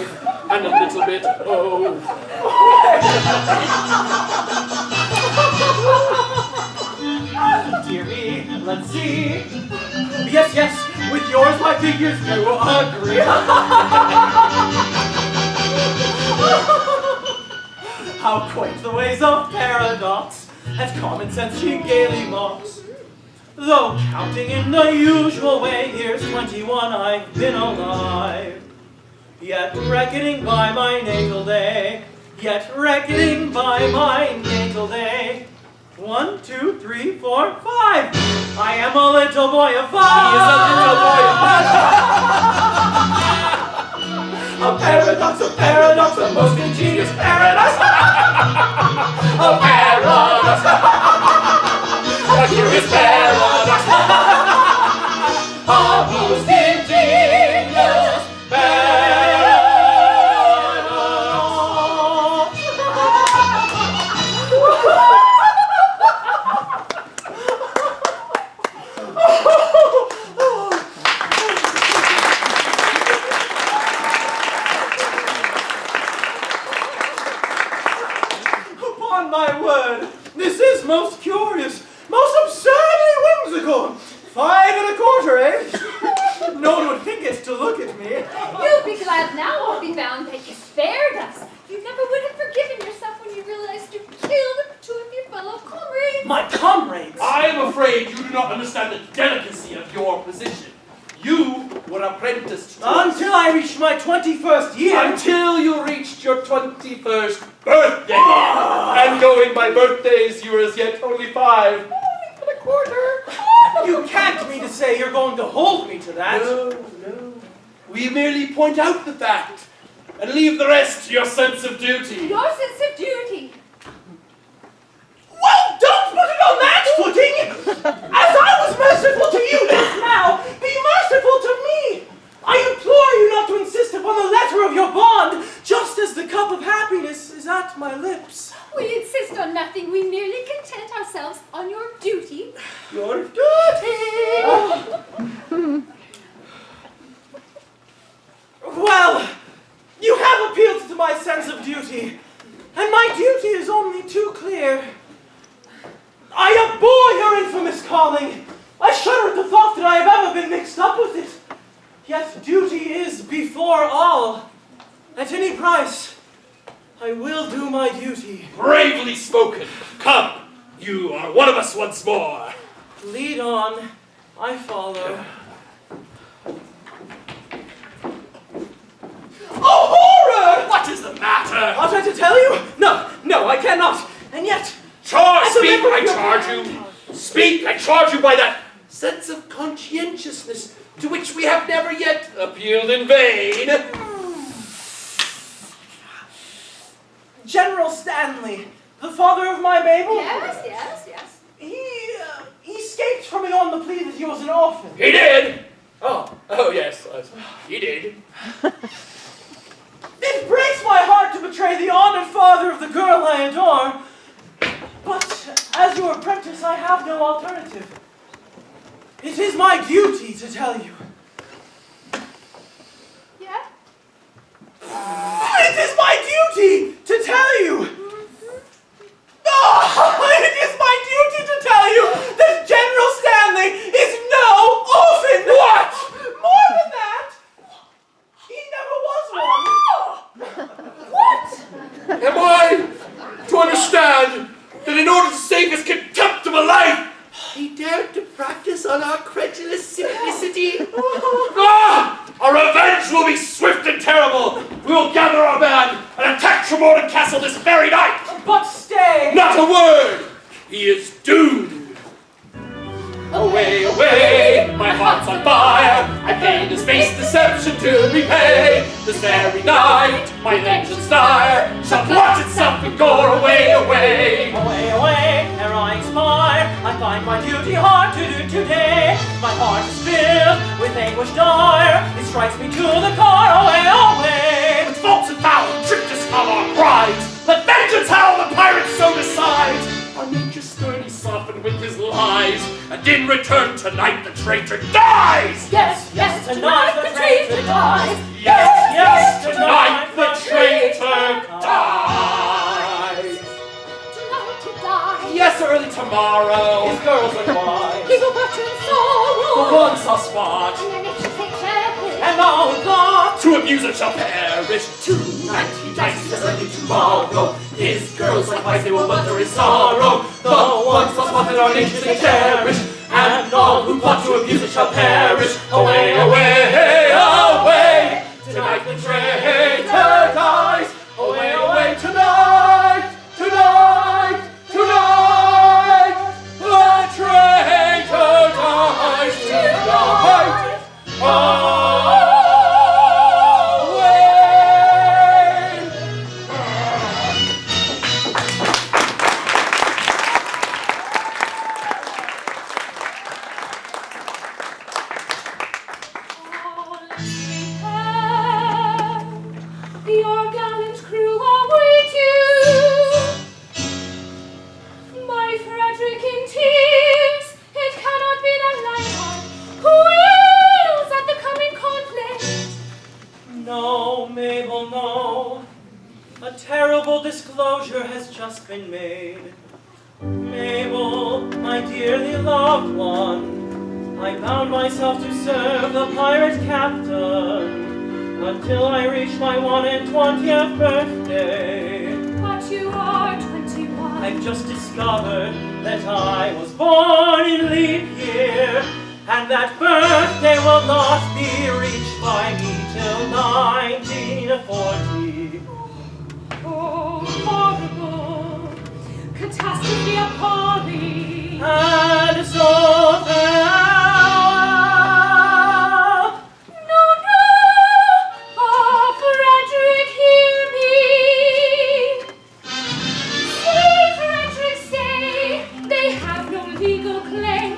and a little bit old. Dear me, let's see. Yes, with yours my figures do agree. How quaint the ways of paradox, and common sense she gaily mocks. Though counting in the usual way, here's 21 I've been alive. Yet reckoning by my natal day, 1, 2, 3, 4, 5. I am a little boy of 5. He is a little boy of 5. A paradox, a most ingenious paradox. A paradox. A curious paradox. A most ingenious paradox. Upon my word, this is most delicacy of your position. You were apprenticed to Until I reached my 21st year. Until you reached your 21st birthday. And going by birthdays, you were as yet only 5 and a quarter. You can't mean to say you're going to hold me to that. No. We merely point out the fact and leave the rest to your sense of duty. Your sense of duty. Well, don't put it on that footing! As I was merciful to you just now, be merciful to me! I implore you not to insist upon the letter of your bond, just as the cup of happiness is at my lips. We insist on nothing. We merely content ourselves on your duty. Your duty! Well, you have appealed to my sense of duty, and my duty is only too clear. I abhor your infamous calling. I shudder at the thought that I have ever been mixed up with it. Yet duty is before all. At any price, I will do my duty. Bravely spoken. Come, you are one of us once more. Lead on, I follow. Oh, horror! What is the matter? Ought I to tell you? No, I cannot. And yet, Speak, I charge you. Speak, I charge you by that sense of conscientiousness to which we have never yet appealed in vain. General Stanley, the father of my Mabel. Yes. He escaped from me on the plea that he was an orphan. He did? Oh, yes, he did. It breaks my heart to betray the honored father of the girl I adore. But as your apprentice, I have no alternative. It is my duty to tell you. Yeah? It is my duty to tell you. Oh, it is my duty to tell you that General Stanley is no orphan. What? More than that, he never was one. What? Am I to understand that in order to save his contemptible life, he dared to practice on our credulous simplicity? Our revenge will be swift and terrible. We will gather our band and attack Tremorton Castle this very night. But stay. Not a word. He is doomed. Away, away, my heart's on fire. I paid his base deception to repay. This very night, my vengeance dire shall blot itself and go away, away. Away, away, ere I expire, I find my duty hard to do today. My heart is filled with anguish dire. It strikes me to the core, away, away. With false and foul, tricked us of our pride. Let vengeance howl, the pirate so decides. Our nature's stern he softened with his lies, and in return tonight the traitor dies! Yes, tonight the traitor dies. Yes, tonight the traitor dies! Tonight he dies. Yes, early tomorrow. His girls are wise. He will watch in sorrow. The once I'll spot, And it shall take cherish. And all we got. to abuse it shall perish. Tonight he dies, early tomorrow. His girls likewise they will wonder his sorrow. The once I'll spot that our nature they cherish, and all who plot to abuse it shall perish. Away, away, away. Tonight the traitor dies. Away, away, tonight, tonight, tonight. The traitor dies tonight. Away. Your gallant crew await you. My Frederick in tears, it cannot be the Lionheart who wails at the coming conflict. No, Mabel, no. A terrible disclosure has just been made. Mabel, my dearly loved one, I bound myself to serve the pirate captain until I reach my 21st birthday. But you are 21. I've just discovered that I was born in leap year, and that birthday will not be reached by me till 1940. Oh, horrible, catastrophe appalling. And so farewell. No, no, oh, Frederick, hear me. Say, Frederick, say, they have no legal claim.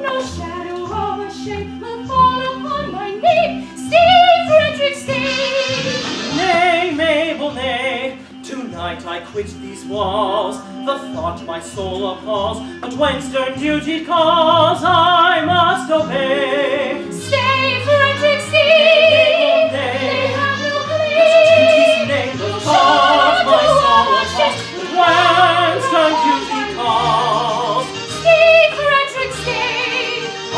No shadow of a shame will fall upon my name. Stay, Frederick, stay. Nay, Mabel, nay. Tonight I quit these walls. The thought my soul appalls. But when stern duty calls, I must obey. Stay, Frederick, stay. They have no claim. Duty's name, the thought my soul appalls. But when stern duty calls, Stay, Frederick, stay. I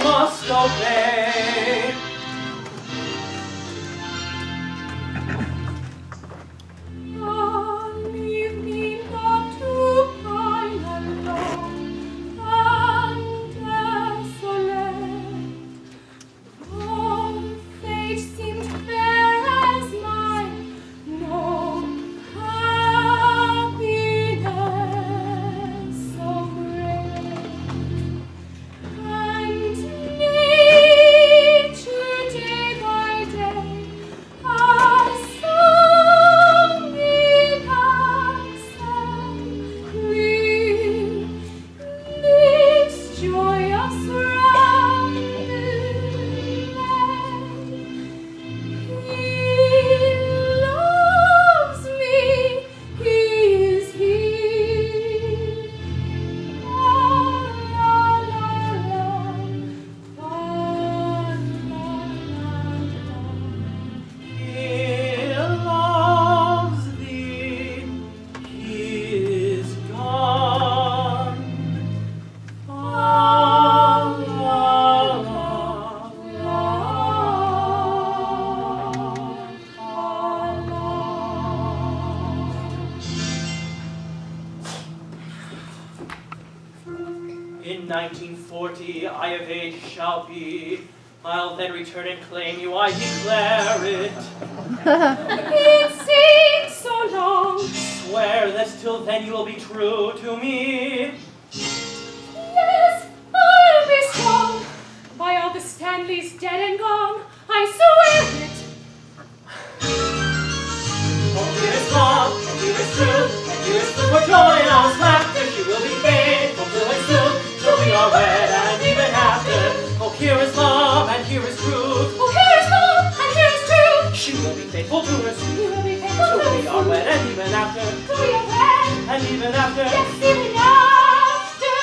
must obey. Ah, leave me not to pine alone and desolate. Oh, fate seemed fair as mine, no happiness so great. And nature day by day has sung me constantly this joyous roundelay. He loves me, he is here. La la la la, la la la. He loves thee, he is gone. La la la In 1940, I of age shall be. I'll then return and claim you, I declare it. It seems so long. Swear that till then you will be true to me. Yes, I'll be strong. By all the Stanleys dead and gone, I swear it. Oh, here is love, and here is truth, and here is food for joy and all is laughter. She will be faithful to her suit, till we are wed and even after. Oh, here is love, and here is truth. Oh, here is love, and here is truth. She will be faithful to her suit, You will be faithful till to we are us. wed and even after. Till we are wed, And even after. yes, even after.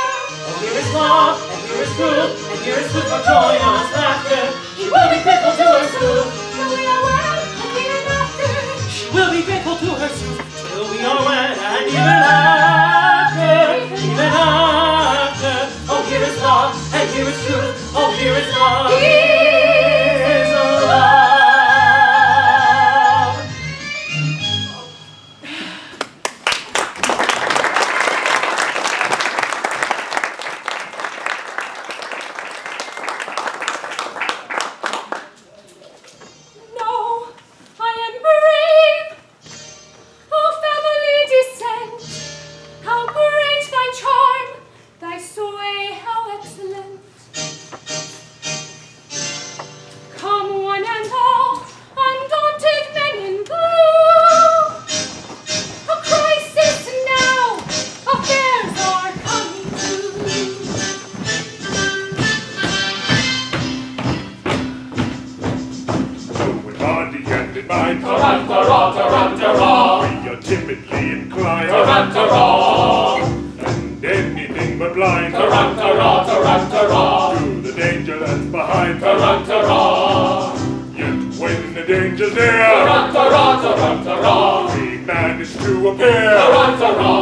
Oh, here is love, and here is truth, and here is food for joy and all is laughter. She will be faithful to her suit. Till we are wed, and even after. She will be faithful to her suit, till we are wed and even after. Even after. Oh, here is love, and here is truth. Oh, here is love. Here is love. No, I am brave. Oh, family descent, how great thy charm, thy sway, how excellent. Come one and all, undaunted men in blue. A crisis now, affairs are coming to. So with body and in mind, Tarantara, tarantara, we are timidly inclined, tarantara, and anything but blind tarantara, tarantara, to the danger that's behind. tarantara, Yet when the danger's near, tarantara, tarantara, we manage to appear tarantara.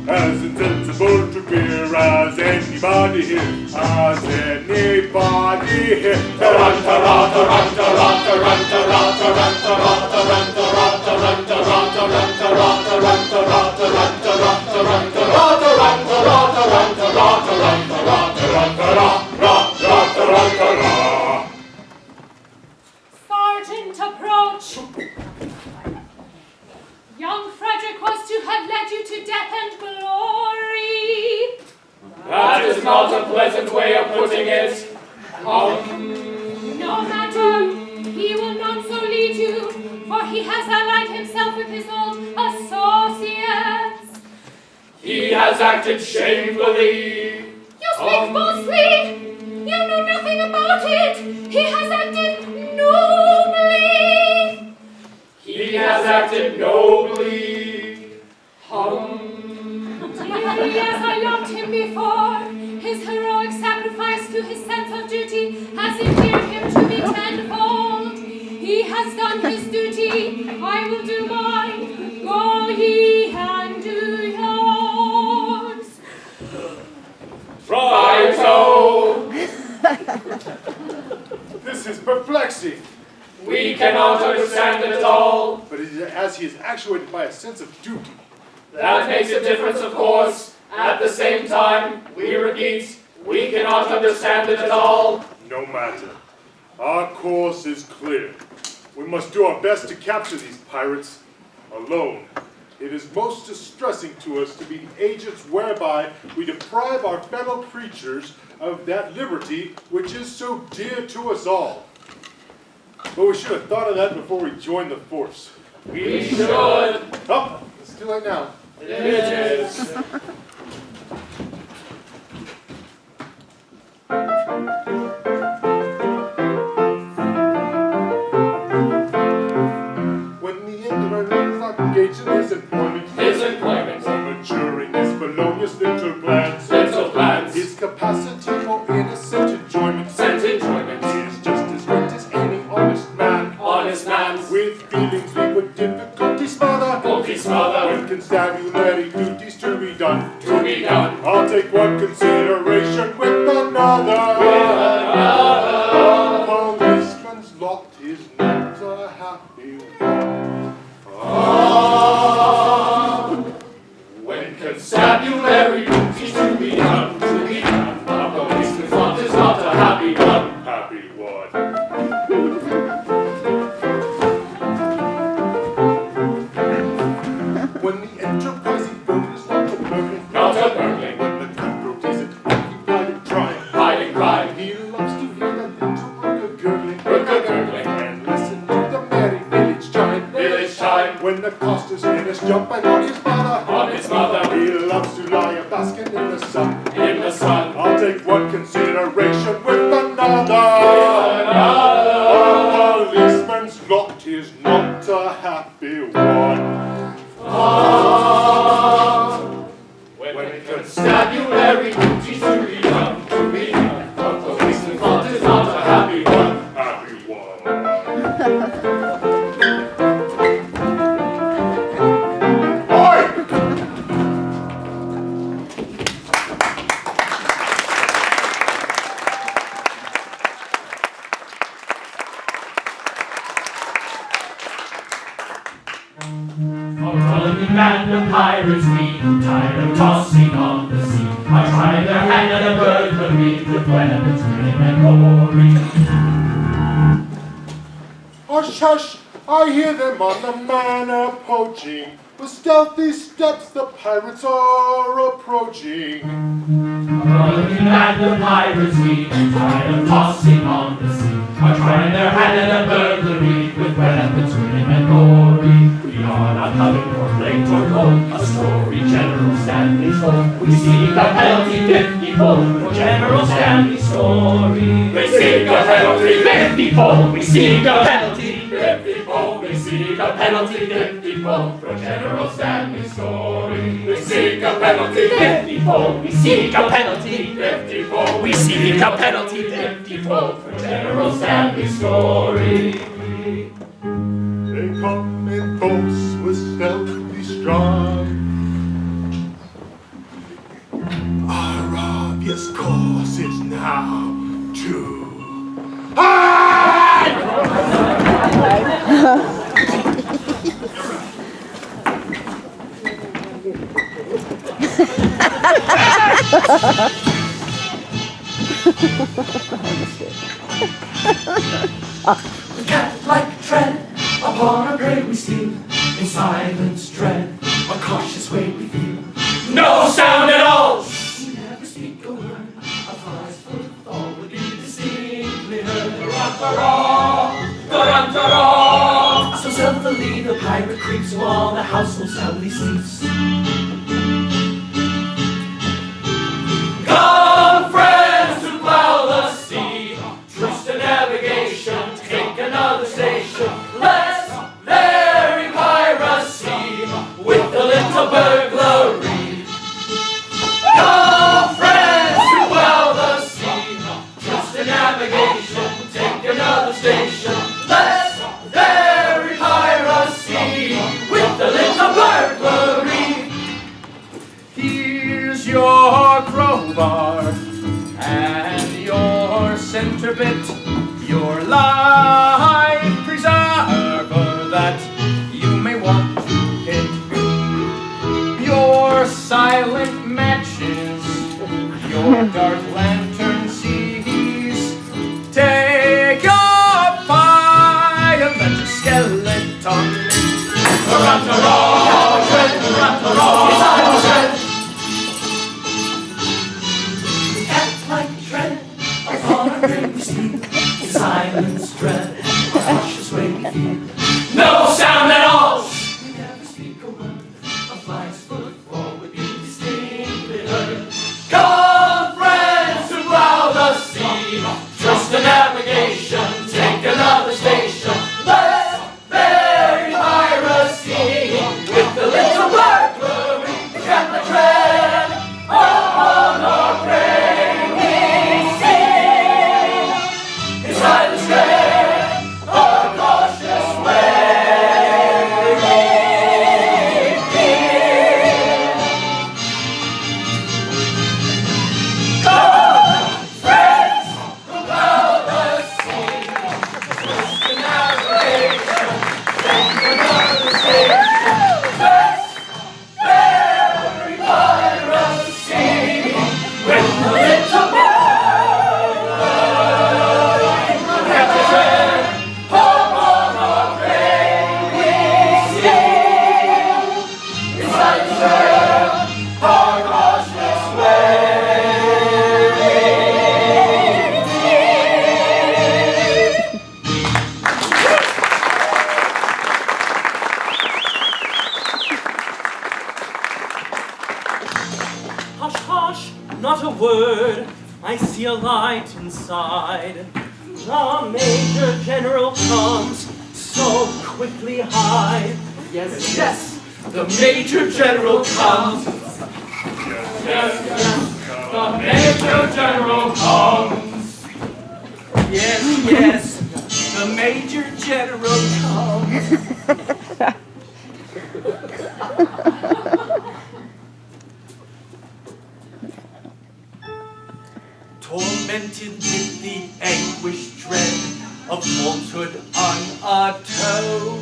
as insensible to fear as anybody here, as anybody here. Tarantara, tarantara, tarantara, tarantara, tarantara, tarantara, tarantara, tarantara, tarantara, tarantara, tarantara, tarantara, tarantara, tarantara, tarantara, No matter, he will not so lead you, for he has allied himself with his old associates. He has acted shamefully. You speak falsely. You know nothing about it. He has acted nobly. He has acted nobly. Dearly as I loved him before, his heroic sacrifice to his sense of duty has endeared him to me tenfold. He has done his duty, I will do mine. Go ye and do yours. Righto! This is perplexing. We cannot understand it at all. But it is as he is actuated by a sense of duty. That makes a difference, of course. At the same time, we repeat, we cannot understand it at all. No matter. Our course is clear. We must do our best to capture these pirates alone. It is most distressing to us to be the agents whereby we deprive our fellow creatures of that liberty which is so dear to us all. But we should have thought of that before we joined the force. We should. Oh, it's too late now. It is. When the end of our life is not engaged in his employment, or maturing his felonious little plans, his capacity for innocent enjoyment, is just as great as any honest man. With feelings we would difficulty smother, when constabulary duties to be done. I'll take one consideration with another. A policeman's lot is not a happy one. When constabulary duties to be done, a policeman's lot is not a happy one. Happy one. When the enterprising boat is not a burgling, when the cutthroat isn't occupied in trying, he loves to hear the little rooker gurgling, and listen to the merry village chime. When the coster's finished jumping on his mother, he loves to lie a basking in the sun. I'll take one consideration with another. A policeman's lot is not a happy one. When constabulary duties to be done, a policeman's lot is not a happy one. Happy one. Oi! Rolling band of pirates we, tired of tossing on the sea, are trying their hand at a burglary with weapons grim and gory. Hush, hush, I hear them on the man approaching. With stealthy steps the pirates are approaching. Rolling band of pirates we, tired of tossing on the sea, are trying their hand at a burglary with weapons grim and gory. We are not coming for late or cold, a story General Stanley told. We seek a penalty 50-fold for General Stanley's story. We seek a penalty 50-fold. We seek a penalty 50-fold. We seek a penalty 50-fold for General Stanley's story. We seek a penalty 50-fold. We seek a penalty 50-fold. We seek a penalty 50-fold for General Stanley's story. They come in boats with stealthy stride. Our obvious course is now to hide! Cat-like tread upon a prey we steal, in silence dread, a cautious way we feel. No sound at all! We never speak a word, a fly's foot all would be deceived. So stealthily the pirate creeps while the household soundly sleeps. Come, friends, to plow the sea. Trust to navigation, take another station. Let's vary piracy with a little burglary. Come, friends, to plow the sea. Trust to navigation, take another station. Let's vary piracy with a little burglary. Here's your crowbar and your center bit, your life preserver that you may want to hit, your silent matches, your dark lantern seas. Take your pie and let your skeleton Silence, dread, a cautious way we feel. No sound at all! We never speak a word. A fly's foot forward, be distinctly heard. Come, friends, to plow the sea. Trust to navigation, take another station. Let's vary piracy with a little burglary. Can the tread upon our prey? Silence tread, a cautious way. Come, friends, from out the sea. Trust in navigation, take another station. Let's vary piracy with a little Hush, hush, not a word. I see a light inside. The Major General comes, so quickly hide. Yes, yes, the Major General comes. Yes, the Major General comes. Yes, yes, the Major General comes. Tormented with the anguished dread of falsehood on a toe,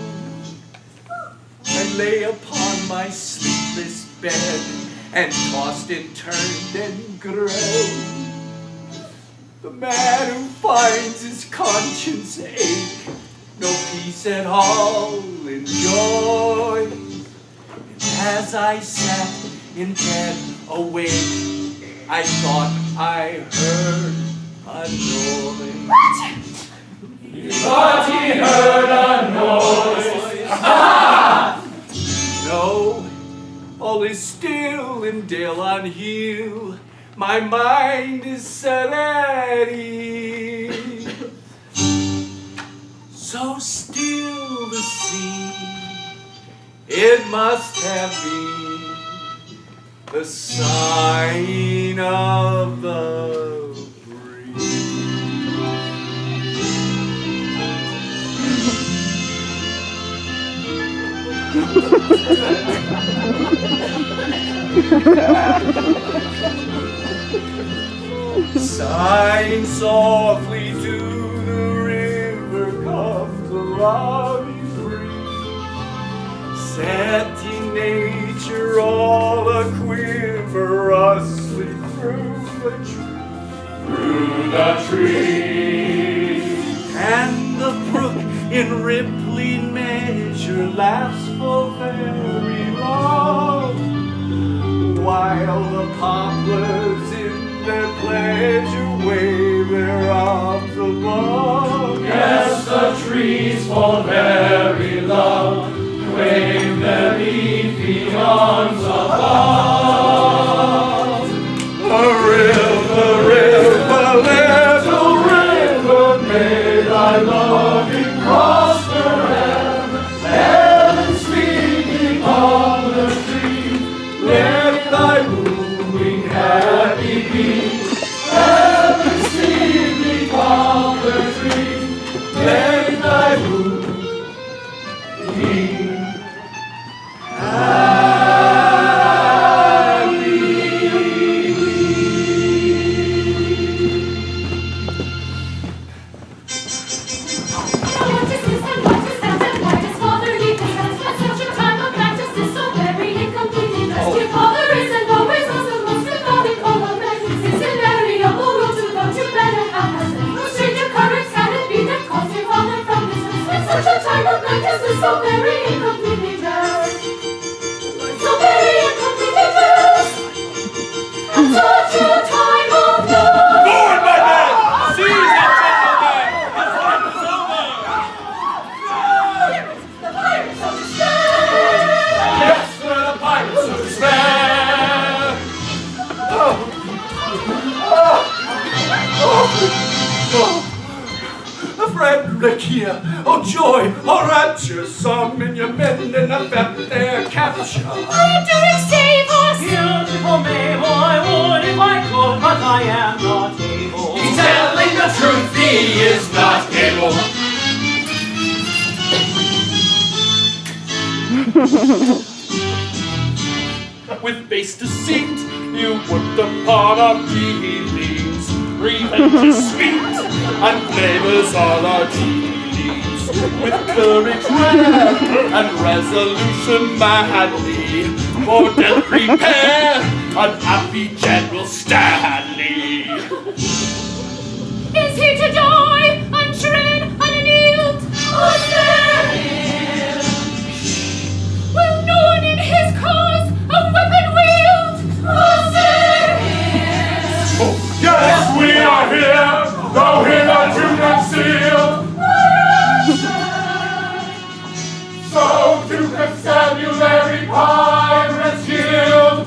I lay upon my sleepless bed and tossed and turned and groaned. The man who finds his conscience ache, no peace at all enjoys. And as I sat in bed awake, I thought I heard a noise. What? He thought he heard a noise. Ah! No, all is still in Dale on Hill. My mind is set at ease. So still the sea, it must have been the sign of the breeze. Sighing softly to the river comes a loving breeze, setting nature all a quiver, rustling through the trees. And the brook in rippling measure laughs for very long, while the poplars in their pleasure wave their arms above. for very love, wave them 'neath the arms above. The river, little river, may thy loving cross forever. Heaven speaking on the tree, let thy wooing happy be. Heaven speaking on the tree, let thy wooing be. So very incompletely dressed, so very incompletely dressed, at such a time of night. Forward, my men! Seize that gentleman! His life is over! The pirates of despair! Yes, we're the pirates of despair. A friend here, oh joy, oh rapture, some in your men and affect their capture. Frederick, save us! Beautiful Mabel, I would if I could, but I am not able. He's telling the truth, he is not able. With base deceit, you would depart our dealings. Revenge is sweet, and flavors all our dealings. With courage rare, and resolution manly, for death prepare, unhappy General Stanley. Is he to die, unshred, unannealed? Oh, there is! Will no one in his cause a weapon wield? Oh, there is! Oh, yes, we are here, though hitherto concealed. So to constabulary pirates yield.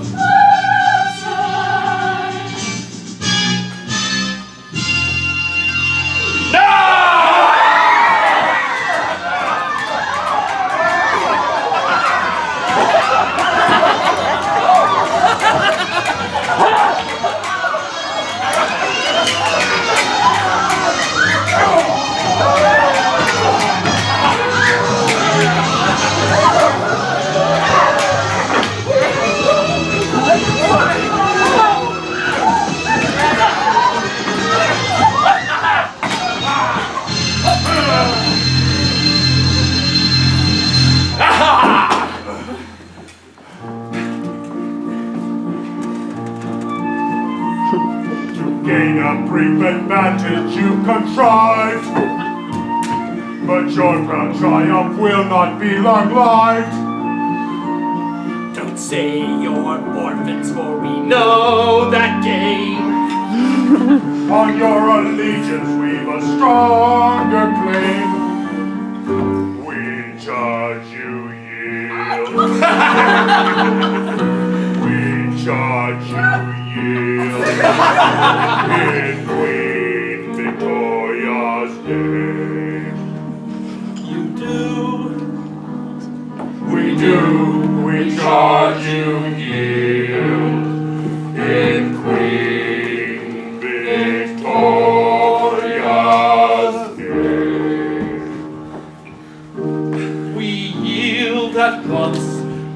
Gain a brief advantage you contrived, but your proud triumph will not be long-lived. Don't say you're orphans, for we know that game. On your allegiance we've a stronger claim. We charge you yield. We charge you yield. In Queen Victoria's name. You do. We do, we charge you yield. In Queen Victoria's name. We yield at once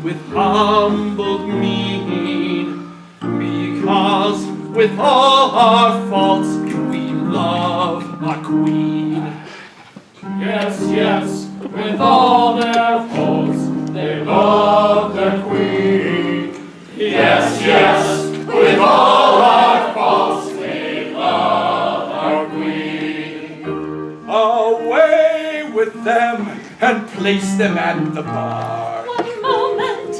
with humbled mien, because with all our faults we love our queen. Yes, yes, with all their faults, they love their queen. Yes, yes, with all our faults, they love our queen. Away with them and place them at the bar. One moment,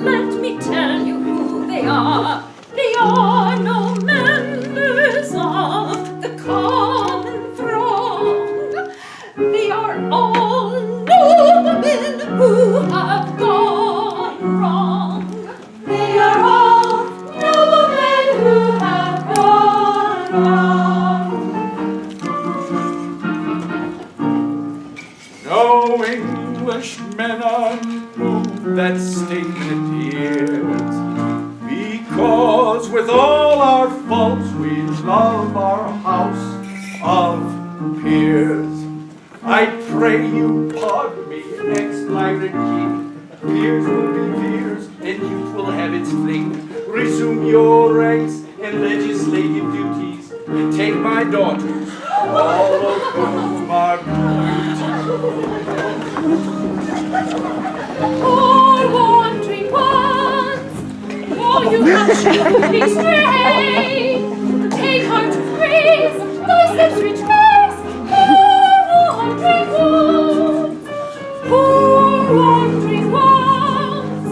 let me tell you who they are. They are no members of the common throng. They are all Englishmen unmoved that stayed in tears, because with all our faults we love our house of peers. I pray you pardon me, ex-pirate king. Fears will be fears, and youth will have its fling. Resume your ranks and legislative duties, and take my daughters, all of whom are Poor wandering ones, oh, you have surely strayed. Take heart to praise, thy steps retrace. Poor wandering ones, poor wandering ones,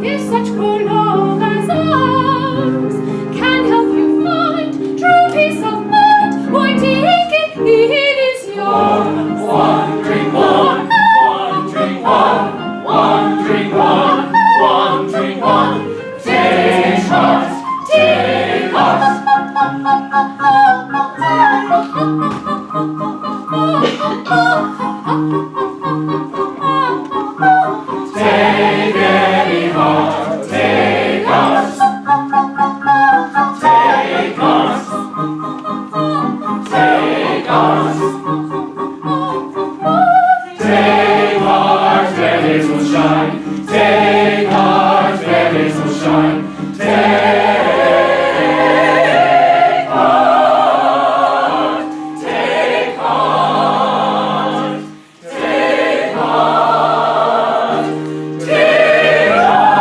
if such poor love as ours can help you find true peace of mind, why take it, it is yours. Wandering one, wandering one, wandering one, wandering one. Take us, take us. Take any heart, take us. Take us, take us. Take heart, feathers will shine. Take heart, feathers will shine. Take heart, take heart, take heart, take heart.